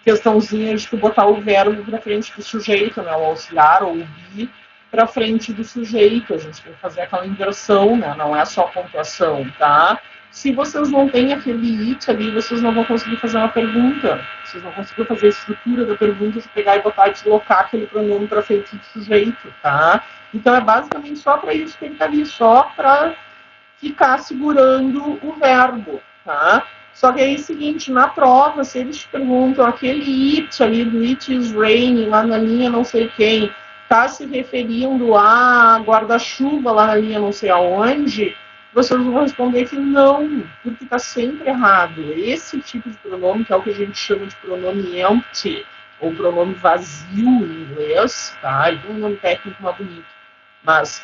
questãozinha de botar o verbo para frente do sujeito, né? O auxiliar ou o be para frente do sujeito. A gente tem que fazer aquela inversão, né? Não é só pontuação, tá? Se vocês não têm aquele it ali, vocês não vão conseguir fazer uma pergunta. Vocês não conseguem fazer a estrutura da pergunta de pegar e botar e deslocar aquele pronome para frente do sujeito, tá? Então é basicamente só para isso que ele está ali, só para ficar segurando o verbo, tá? Só que aí é o seguinte, na prova, se eles te perguntam aquele it ali do it is raining, lá na linha não sei quem, tá se referindo a guarda-chuva lá na linha não sei aonde, vocês vão responder que não, porque está sempre errado. Esse tipo de pronome, que é o que a gente chama de pronome empty, ou pronome vazio em inglês, tá? Ele tem um nome técnico mais bonito, mas,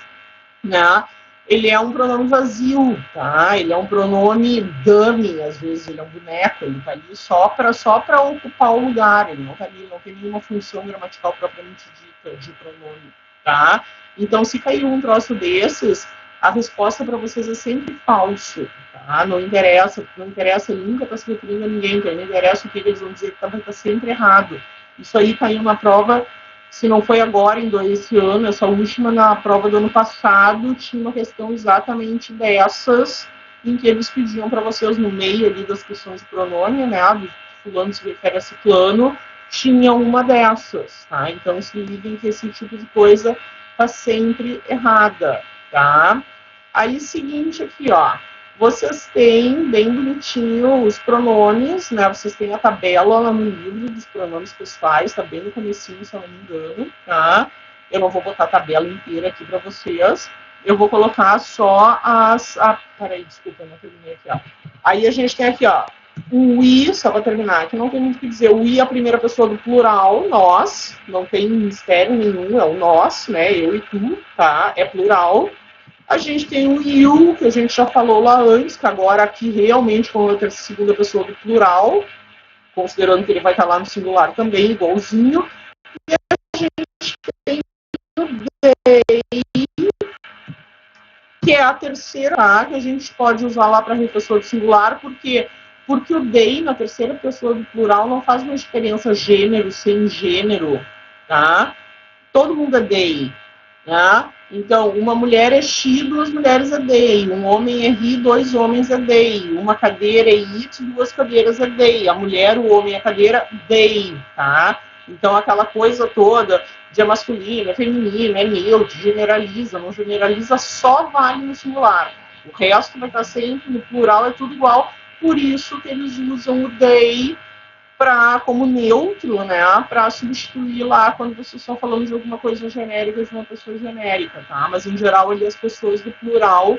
né, ele é um pronome vazio, tá? Ele é um pronome dummy, às vezes ele é um boneco, ele tá ali só para ocupar o lugar, ele não tá ali, não tem nenhuma função gramatical propriamente dita de pronome, tá? Então, se cair um troço desses, a resposta para vocês é sempre falso, tá? Não interessa, ele nunca está se referindo a ninguém, então não interessa o que eles vão dizer, que está sempre errado. Isso aí caiu na prova, se não foi agora, esse ano, essa última, na prova do ano passado, tinha uma questão exatamente dessas, em que eles pediam para vocês, no meio ali das questões de pronome, né, do fulano se refere a ciclano, tinha uma dessas, tá? Então, se liguem que esse tipo de coisa está sempre errada, tá? Aí, seguinte aqui, ó. Vocês têm bem bonitinho os pronomes, né? Vocês têm a tabela lá no livro dos pronomes pessoais, tá bem no comecinho, se eu não me engano, tá? Eu não vou botar a tabela inteira aqui para vocês. Eu vou colocar só peraí, desculpa, eu não terminei aqui, ó. Aí a gente tem aqui, ó, o we, só para terminar, aqui não tem muito o que dizer. O we é a primeira pessoa do plural, nós, não tem mistério nenhum, é o nós, né? Eu e tu, tá? É plural. A gente tem o you, que a gente já falou lá antes, que agora aqui realmente com a segunda pessoa do plural, considerando que ele vai estar lá no singular também, igualzinho. E a gente tem o they, que é a terceira, tá? Que a gente pode usar lá para pessoa do singular, porque o they, na terceira pessoa do plural, não faz uma diferença gênero sem gênero, tá? Todo mundo é they, né? Então, uma mulher é she, duas mulheres é they. Um homem é he, dois homens é they. Uma cadeira é it, duas cadeiras é they. A mulher, o homem e a cadeira, they, tá? Então, aquela coisa toda de é masculino, é feminino, é neutro, generaliza, não generaliza, só vale no singular. O resto vai estar sempre no plural, é tudo igual. Por isso que eles usam o they como neutro, né, para substituir lá quando vocês estão falando de alguma coisa genérica de uma pessoa genérica, tá? Mas em geral ali as pessoas do plural,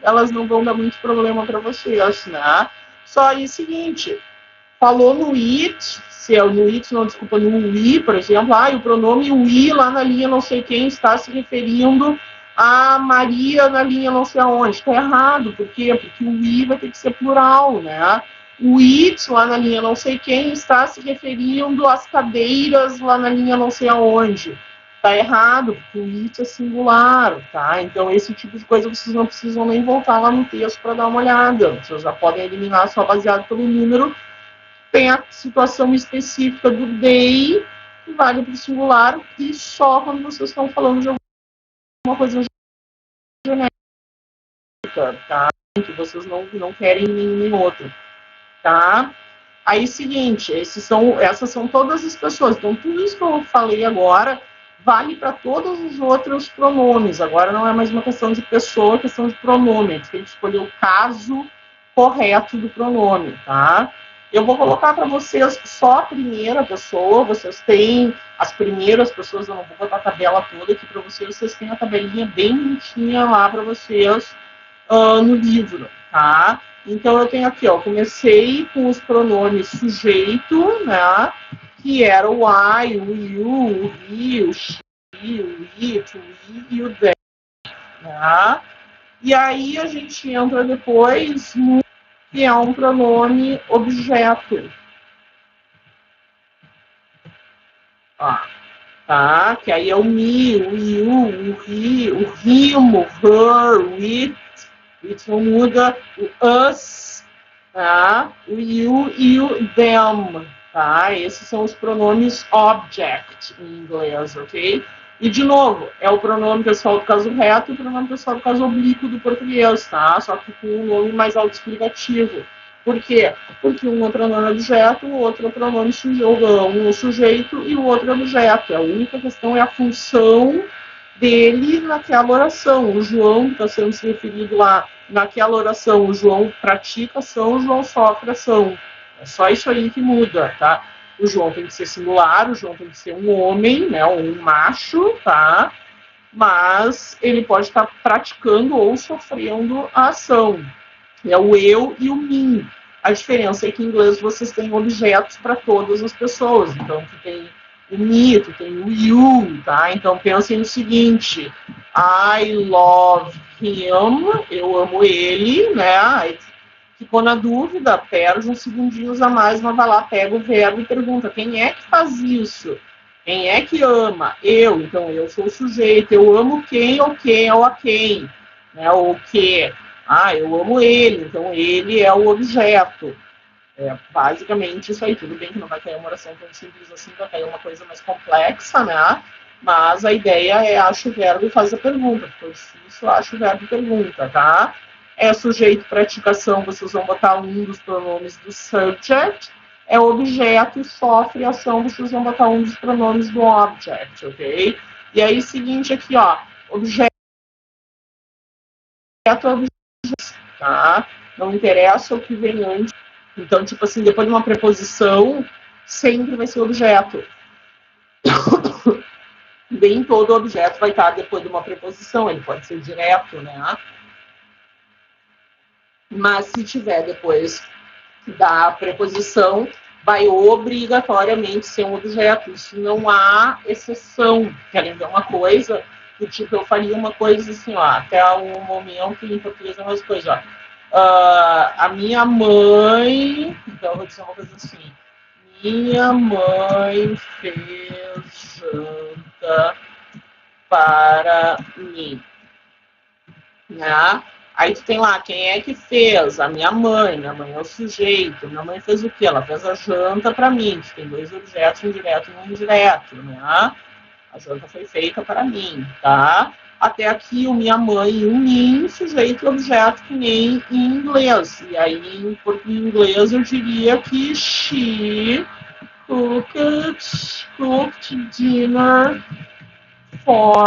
elas não vão dar muito problema para vocês, né? Só aí seguinte, falou no it, no we, por exemplo, o pronome we lá na linha não sei quem está se referindo a Maria na linha não sei aonde. Está errado, por quê? Porque o we vai ter que ser plural, né? O it, lá na linha não sei quem, está se referindo às cadeiras lá na linha não sei aonde. Está errado, porque o it é singular, tá? Então, esse tipo de coisa vocês não precisam nem voltar lá no texto para dar uma olhada. Vocês já podem eliminar só baseado pelo número. Tem a situação específica do they, que vale para o singular, e só quando vocês estão falando de alguma coisa genérica, tá? Que vocês não querem nenhum outro. Tá? Aí, seguinte, essas são todas as pessoas. Então, tudo isso que eu falei agora vale para todos os outros pronomes. Agora não é mais uma questão de pessoa, é questão de pronome. A gente tem que escolher o caso correto do pronome, tá? Eu vou colocar para vocês só a primeira pessoa. Vocês têm as primeiras pessoas, eu não vou botar a tabela toda aqui para vocês. Vocês têm a tabelinha bem bonitinha lá para vocês no livro, tá? Então, eu tenho aqui, ó, comecei com os pronomes sujeito, né, que era o I, o you, o he, o she, o it, o we e o they, né? E aí, a gente entra depois no que é um pronome objeto. Ó, tá? Que aí é o me, o you, o he, o him, o her, o it não muda, o us, tá? O you e o them, tá? Esses são os pronomes object em inglês, ok? E, de novo, é o pronome pessoal do caso reto e o pronome pessoal do caso oblíquo do português, tá? Só que com um nome mais autoexplicativo. Por quê? Porque um é pronome objeto, o outro é pronome sujeito, um é sujeito e o outro é objeto. A única questão é a função dele naquela oração. O João está sendo se referido lá naquela oração, o João pratica ação, o João sofre ação. É só isso aí que muda, tá? O João tem que ser singular, o João tem que ser um homem, né, um macho, tá? Mas ele pode estar praticando ou sofrendo a ação. É o eu e o mim. A diferença é que em inglês vocês têm objetos para todas as pessoas. Então, tu tem o me, tu tem o you, tá? Então, pensem no seguinte. I love him. Eu amo ele, né? Aí ficou na dúvida, perde uns segundinhos a mais, mas vai lá, pega o verbo e pergunta, quem é que faz isso? Quem é que ama? Eu. Então, eu sou o sujeito. Eu amo quem ou quem ou a quem. Né? Ou o que. Ah, eu amo ele, então ele é o objeto. É basicamente isso aí. Tudo bem que não vai cair uma oração tão simples assim, vai cair uma coisa mais complexa, né? Mas a ideia é acha o verbo e faz a pergunta. Ficou difícil, acha o verbo e pergunta, tá? É sujeito, praticação, vocês vão botar um dos pronomes do subject. É objeto e sofre ação, vocês vão botar um dos pronomes do object, ok? E aí, seguinte aqui, ó. Objeto, objeto, tá? Não interessa o que vem antes. Então, tipo assim, depois de uma preposição, sempre vai ser objeto. Nem todo objeto vai estar depois de uma preposição, ele pode ser direto, né? Mas se tiver depois da preposição, vai obrigatoriamente ser um objeto. Isso não há exceção. Querem ver uma coisa? Do tipo, eu faria uma coisa assim, ó, até um momento em português é uma coisa, ó. A minha mãe, então eu vou dizer uma coisa assim, minha mãe fez janta para mim, né? Aí tu tem lá, quem é que fez? A minha mãe é o sujeito, minha mãe fez o quê? Ela fez a janta para mim, tu tem dois objetos, um direto e um indireto, né? A janta foi feita para mim, tá? Até aqui o minha mãe e o mim, sujeito e objeto, que nem em inglês. E aí, em inglês, eu diria que she cooked dinner for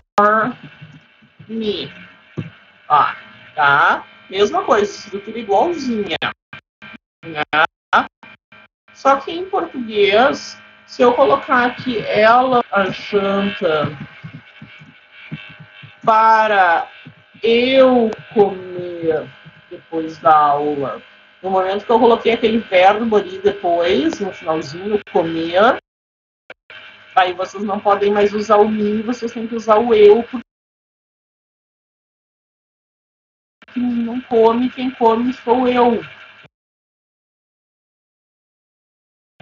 me. Ó, tá? Mesma coisa, estrutura igualzinha. Né? Só que em português, se eu colocar aqui ela a janta para eu comer depois da aula, no momento que eu coloquei aquele verbo ali depois, no finalzinho, comer, aí vocês não podem mais usar o mim, vocês têm que usar o eu, porque não come, quem come sou eu.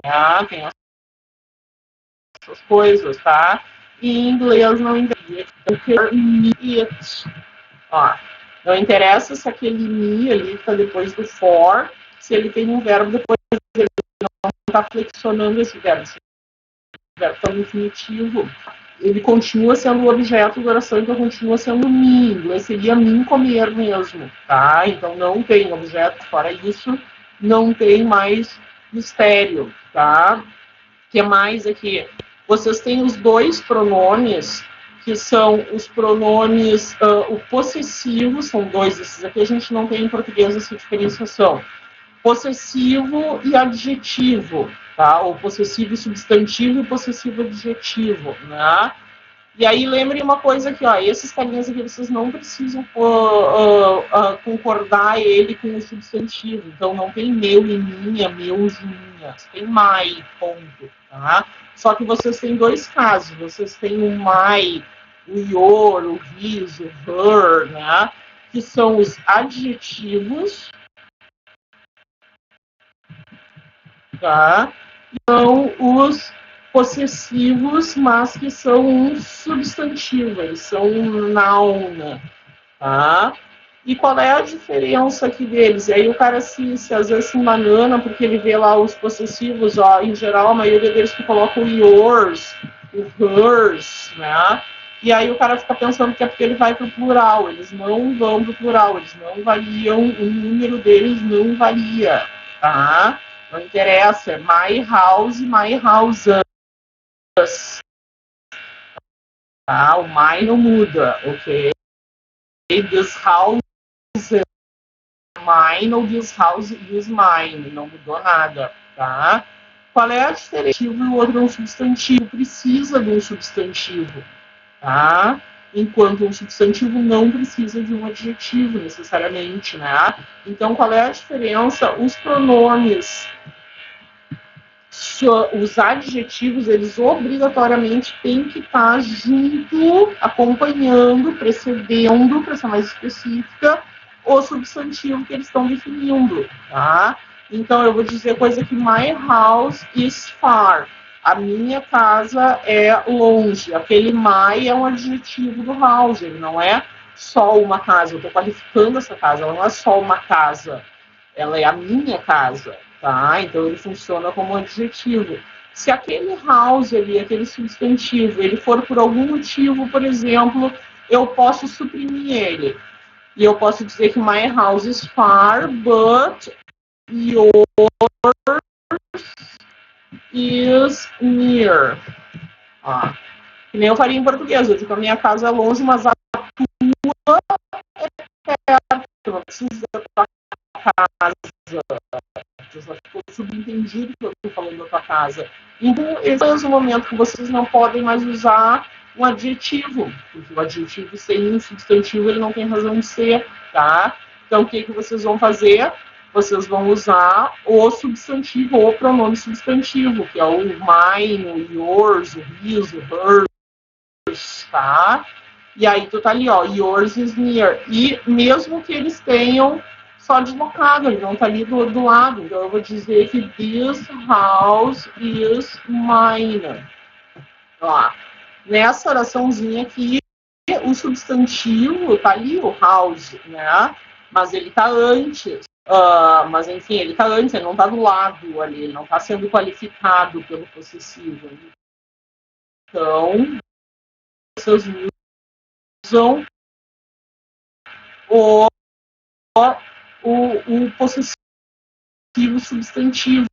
Ah, tem essas coisas, tá? E em inglês não interessa. Ó, não interessa se aquele me ali que está depois do for, se ele tem um verbo depois, ele não está flexionando esse verbo. Se o verbo está no infinitivo, ele continua sendo o objeto da oração, então continua sendo me. Em inglês seria mim comer mesmo, tá? Então não tem objeto, fora isso, não tem mais mistério, tá? O que mais aqui? Vocês têm os dois pronomes, que são os pronomes, o possessivo, são dois, esses aqui a gente não tem em português essa diferenciação. Possessivo e adjetivo, tá? O possessivo substantivo e o possessivo adjetivo, né? E aí lembrem uma coisa aqui, ó, esses carinhas aqui vocês não precisam concordar ele com o substantivo. Então não tem meu e minha, meus e minhas. Tem my, ponto. Tá? Só que vocês têm dois casos. Vocês têm o my, o your, o his, o her, né? Que são os adjetivos. Tá? São os possessivos, mas que são um substantivo, eles são um noun, tá? E qual é a diferença aqui deles? E aí o cara às vezes se banana, porque ele vê lá os possessivos, ó, em geral a maioria deles que colocam o yours, o hers, né? E aí o cara fica pensando que é porque ele vai pro plural, eles não vão pro plural, eles não variam, o número deles não varia, tá? Não interessa, é my house, my houses. tá? O my não muda, ok? This house is mine ou this house is mine, não mudou nada, tá? Qual é a diferença? O outro é um substantivo, precisa de um substantivo, tá? Enquanto um substantivo não precisa de um adjetivo necessariamente, né? Então, qual é a diferença? Os pronomes, os adjetivos, eles obrigatoriamente têm que estar junto, acompanhando, precedendo, para ser mais específica, o substantivo que eles estão definindo, tá? Então, eu vou dizer coisa que my house is far. A minha casa é longe. Aquele my é um adjetivo do house, ele não é só uma casa. Eu estou qualificando essa casa, ela não é só uma casa. Ela é a minha casa, tá? Então, ele funciona como um adjetivo. Se aquele house ali, aquele substantivo, ele for por algum motivo, por exemplo, eu posso suprimir ele. E eu posso dizer que my house is far, but yours is near. Ah, que nem eu faria em português. Eu digo que a minha casa é longe, mas a tua é perto. Não precisa da tua casa. Já ficou subentendido que eu estou falando da tua casa. Então, esse é o momento que vocês não podem mais usar um adjetivo, porque o adjetivo sem um substantivo ele não tem razão de ser, tá? Então, o que vocês vão fazer? Vocês vão usar o substantivo, ou o pronome substantivo, que é o mine, o yours, o his, o hers, tá? E aí tu tá ali, ó, yours is near. E mesmo que eles tenham só deslocado, ele não tá ali do lado. Então eu vou dizer que this house is mine. Ó, nessa oraçãozinha aqui, o substantivo tá ali, o house, né? Mas ele tá antes. Mas enfim, ele tá antes, ele não tá do lado ali, ele não tá sendo qualificado pelo possessivo. Então, vocês usam o possessivo substantivo,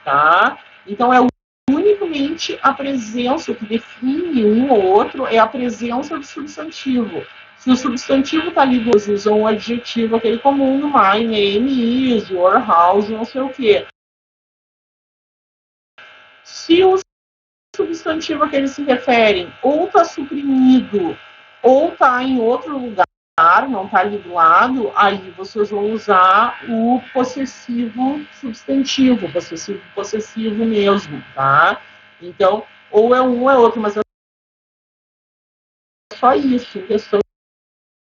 tá? Então, é unicamente a presença, o que define um ou outro é a presença do substantivo. Se o substantivo está ali, eles usam o adjetivo, aquele comum, no my name is, your house, não sei o quê. Se o substantivo a que eles se referem ou está suprimido ou está em outro lugar, não está ali do lado, aí vocês vão usar o possessivo substantivo, possessivo mesmo, tá? Então, ou é um ou é outro, mas é só isso, questão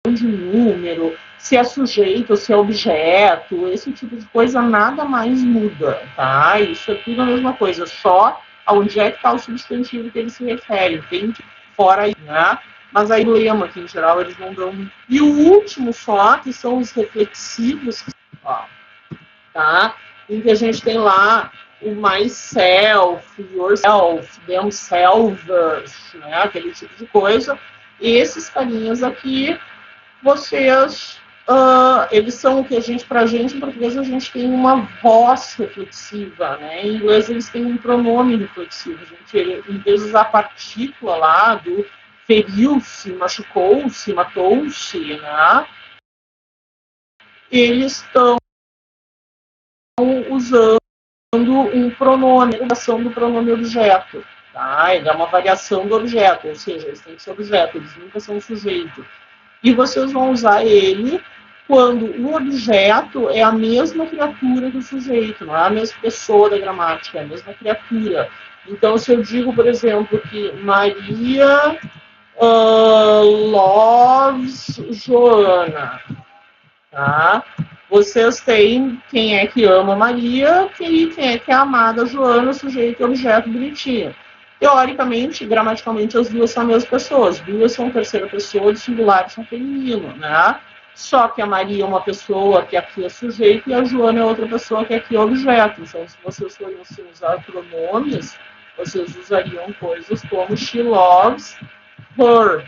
de número, se é sujeito, se é objeto, esse tipo de coisa nada mais muda, tá? Isso é tudo a mesma coisa, só aonde é que está o substantivo que eles se referem, tem fora aí, né? Mas aí lema, que em geral eles não dão. E o último só, que são os reflexivos, ó, tá? Em que a gente tem lá o myself, yourself, themselves, né? Aquele tipo de coisa. E esses carinhas aqui, vocês, eles são o que a gente, pra gente, em português, a gente tem uma voz reflexiva, né? Em inglês, eles têm um pronome reflexivo. A gente, em vez de usar a partícula lá do feriu-se, machucou-se, matou-se, né? Eles estão usando um pronome, a variação do pronome objeto, tá? Ele é uma variação do objeto, ou seja, eles têm que ser objeto, eles nunca são sujeito. E vocês vão usar ele quando o objeto é a mesma criatura que o sujeito, não é a mesma pessoa da gramática, é a mesma criatura. Então, se eu digo, por exemplo, que Maria loves Joana, tá? Vocês têm quem é que ama Maria e quem é que é amada Joana, sujeito e objeto bonitinho. Teoricamente, gramaticalmente, as duas são a mesma pessoa. As duas são terceira pessoa, de singular são feminino, né? Só que a Maria é uma pessoa que aqui é sujeito e a Joana é outra pessoa que aqui é objeto. Então, se vocês forem usar pronomes, vocês usariam coisas como she loves her.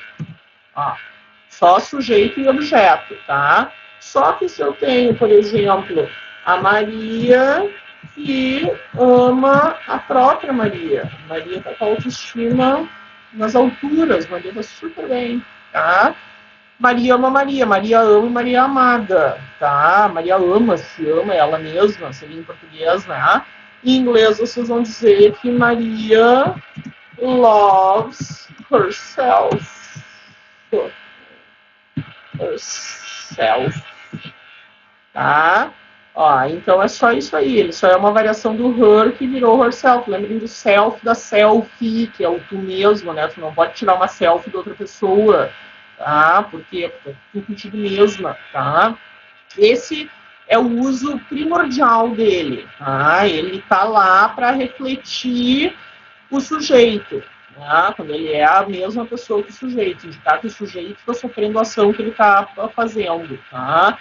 Só sujeito e objeto, tá? Só que se eu tenho, por exemplo, a Maria que ama a própria Maria. Maria está com a autoestima nas alturas. Maria tá super bem, tá? Maria ama Maria, Maria ama Maria é amada, tá? Maria se ama ela mesma, seria em português, né? Em inglês vocês vão dizer que Maria loves herself. Herself, tá? Ó, então é só isso aí, ele só é uma variação do her que virou herself. Lembrem do self da selfie, que é o tu mesmo, né? Tu não pode tirar uma selfie de outra pessoa, tá? Porque é tu contigo mesma, tá? Esse é o uso primordial dele, tá? Ele tá lá para refletir o sujeito, né? Quando ele é a mesma pessoa que o sujeito, indicar que o sujeito está sofrendo a ação que ele está fazendo, tá?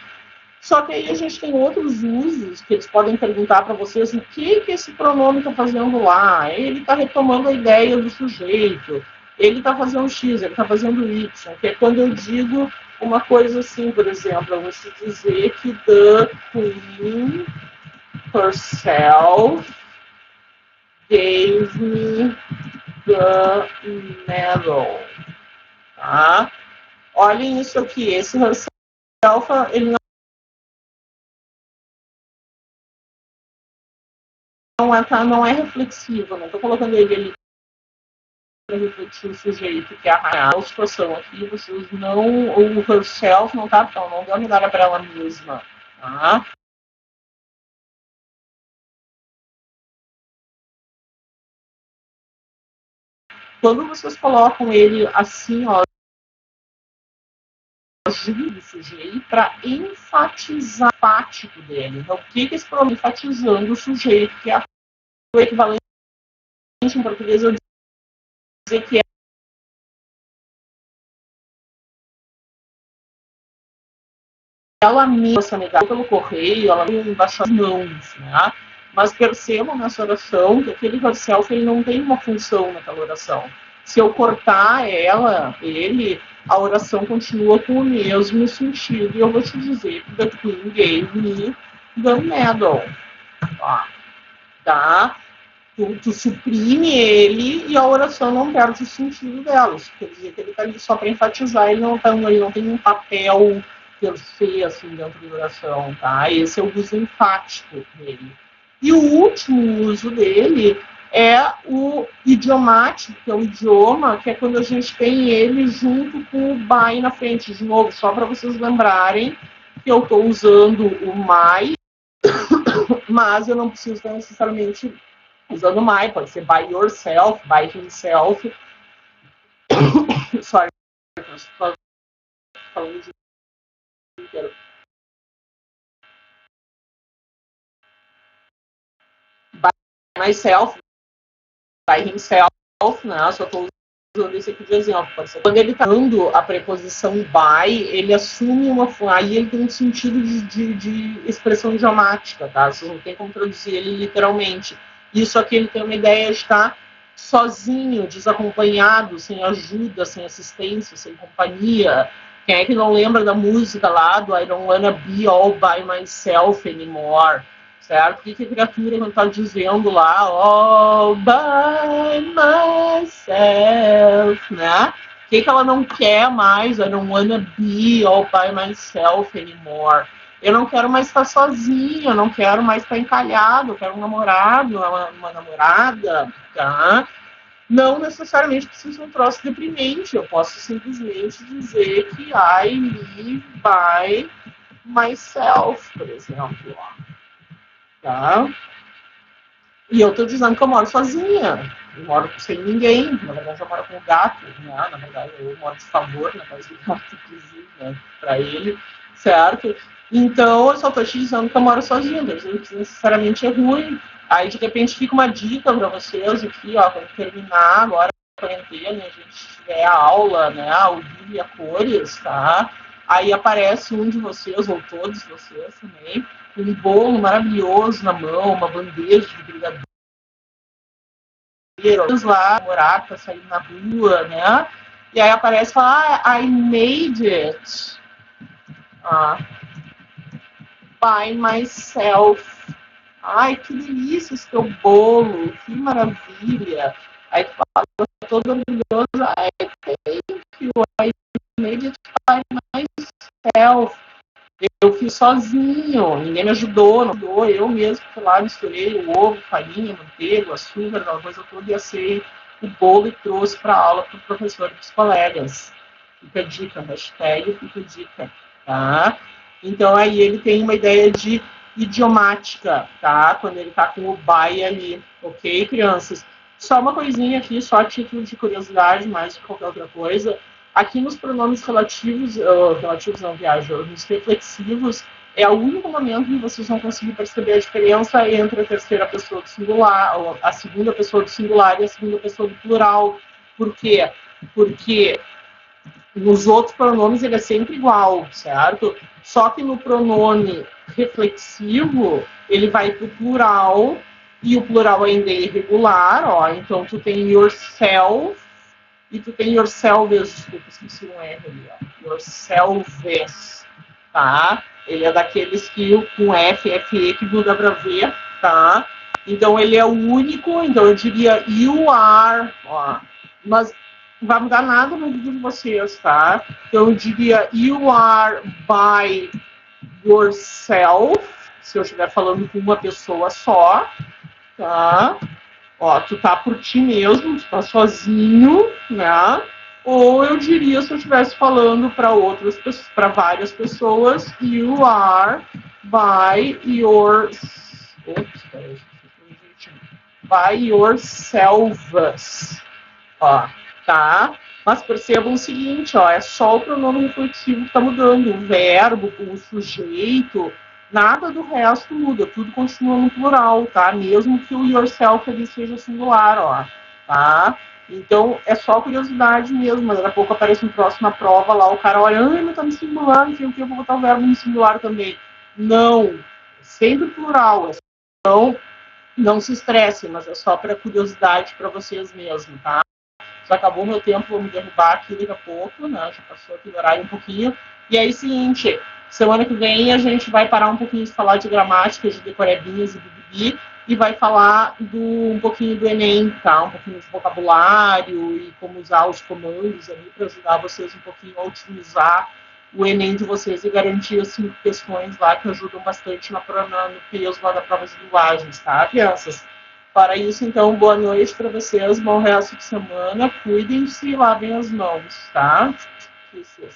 Só que aí a gente tem outros usos que eles podem perguntar para vocês o que esse pronome está fazendo lá. Ele está retomando a ideia do sujeito, ele está fazendo X, ele está fazendo Y, que é quando eu digo uma coisa assim, por exemplo, eu vou te dizer que the queen herself gave me the medal. Tá? Olhem isso aqui, esse herself, ele não é reflexivo, não estou colocando ele ali para refletir o sujeito que é a situação aqui, vocês não, o herself não tá, então não deu a medalha para ela mesma, tá? Quando vocês colocam ele assim, ó, junto do sujeito, para enfatizar o fático dele. Então, o que esse pronome enfatizando o sujeito, que é o equivalente em português, eu dizer que ela mesma essa medalha pelo correio, ela me baixou as mãos, né? Mas percebam nessa oração que aquele herself ele não tem uma função naquela oração. Se eu cortar ele, a oração continua com o mesmo sentido. E eu vou te dizer que the Queen gave me the medal. Tá? Tu suprime ele e a oração não perde o sentido dela. Isso quer dizer que ele está ali só para enfatizar, ele não tem um papel per se assim, dentro da oração. Tá? Esse é o uso enfático dele. E o último uso dele é o idiomático, que é o idioma, que é quando a gente tem ele junto com o by na frente. De novo, só para vocês lembrarem que eu estou usando o my, mas eu não preciso estar necessariamente usando my, pode ser by yourself, by himself. Sorry, estou falando de inteiro. By myself, by himself, né? Só estou usando esse aqui de exemplo. Pode ser. Quando ele está dando a preposição by, ele assume uma. Aí ele tem um sentido de expressão idiomática, tá? Vocês não tem como traduzir ele literalmente. Isso aqui ele tem uma ideia de estar sozinho, desacompanhado, sem ajuda, sem assistência, sem companhia. Quem é que não lembra da música lá do I don't wanna be all by myself anymore? Certo? O que a criatura não está dizendo lá? All by myself, né? O que ela não quer mais? I don't wanna be all by myself anymore. Eu não quero mais estar sozinha, eu não quero mais estar encalhado, eu quero um namorado, uma namorada, tá? Não necessariamente precisa ser um troço deprimente, eu posso simplesmente dizer que I live by myself, por exemplo. Tá? E eu tô dizendo que eu moro sozinha, eu moro sem ninguém, na verdade eu moro com o gato, né? Na verdade eu moro de favor na casa do gato, inclusive, né? Pra ele, certo? Então eu só tô te dizendo que eu moro sozinha, não necessariamente é ruim. Aí de repente fica uma dica pra vocês aqui, ó, quando terminar agora a quarentena, a gente tiver a aula, né, ao vivo e a cores, tá? Aí aparece um de vocês, ou todos vocês também, um bolo maravilhoso na mão, uma bandeja de brigadeiro, lá, morar para sair na rua, né? E aí aparece e fala, I made it by myself. Ai, que delícia esse teu bolo, que maravilha. Aí tu fala toda orgulhosa. I thank you, I made it by myself. Eu fiz sozinho, ninguém me ajudou, não ajudou, eu mesmo fui lá, misturei o ovo, farinha, manteiga, açúcar, aquela coisa toda, e assei o bolo e trouxe para a aula para o professor e para os colegas. Fica a dica, hashtag fica a dica, tá? Então aí ele tem uma ideia de idiomática, tá? Quando ele tá com o by ali, ok, crianças? Só uma coisinha aqui, só a título de curiosidade, mais do que qualquer outra coisa. Aqui nos pronomes relativos, relativos não, viajo, nos reflexivos, é o único momento em que vocês vão conseguir perceber a diferença entre a terceira pessoa do singular, ou a segunda pessoa do singular e a segunda pessoa do plural. Por quê? Porque nos outros pronomes ele é sempre igual, certo? Só que no pronome reflexivo, ele vai para o plural, e o plural ainda é irregular, ó. Então tu tem yourself, e tu tem yourselves, desculpa, esqueci um R ali, ó. Yourselves, tá? Ele é daqueles que com F, FE que muda pra V, tá? Então ele é o único, então eu diria you are, ó. Mas não vai mudar nada no vídeo de vocês, tá? Então eu diria you are by yourself, se eu estiver falando com uma pessoa só, tá? Ó, tu tá por ti mesmo, tu tá sozinho, né? Ou eu diria, se eu estivesse falando para outras pessoas, para várias pessoas, you are by your, by yourselves, ó, tá? Mas percebam o seguinte, ó, é só o pronome reflexivo que tá mudando, o verbo, o sujeito, nada do resto muda, tudo continua no plural, tá? Mesmo que o yourself ali seja singular, ó, tá? Então, é só curiosidade mesmo, mas daqui a pouco aparece no próximo prova lá, o cara olha, mas tá no singular, não sei o que, eu vou botar o verbo no singular também. Não, sempre plural, então não se estressem, mas é só para curiosidade para vocês mesmo, tá? Já acabou meu tempo, vou me derrubar aqui daqui a pouco, né? Já passou aqui o horário um pouquinho. E aí, seguinte, semana que vem a gente vai parar um pouquinho de falar de gramática, de decorebinhas e bibibi, e vai falar um pouquinho do Enem, tá? Um pouquinho de vocabulário e como usar os comandos ali para ajudar vocês um pouquinho a otimizar o Enem de vocês e garantir as 5 questões lá que ajudam bastante no peso lá da prova de linguagens, tá, crianças? Para isso, então, boa noite para vocês, bom resto de semana, cuidem-se e lavem as mãos, tá? Isso.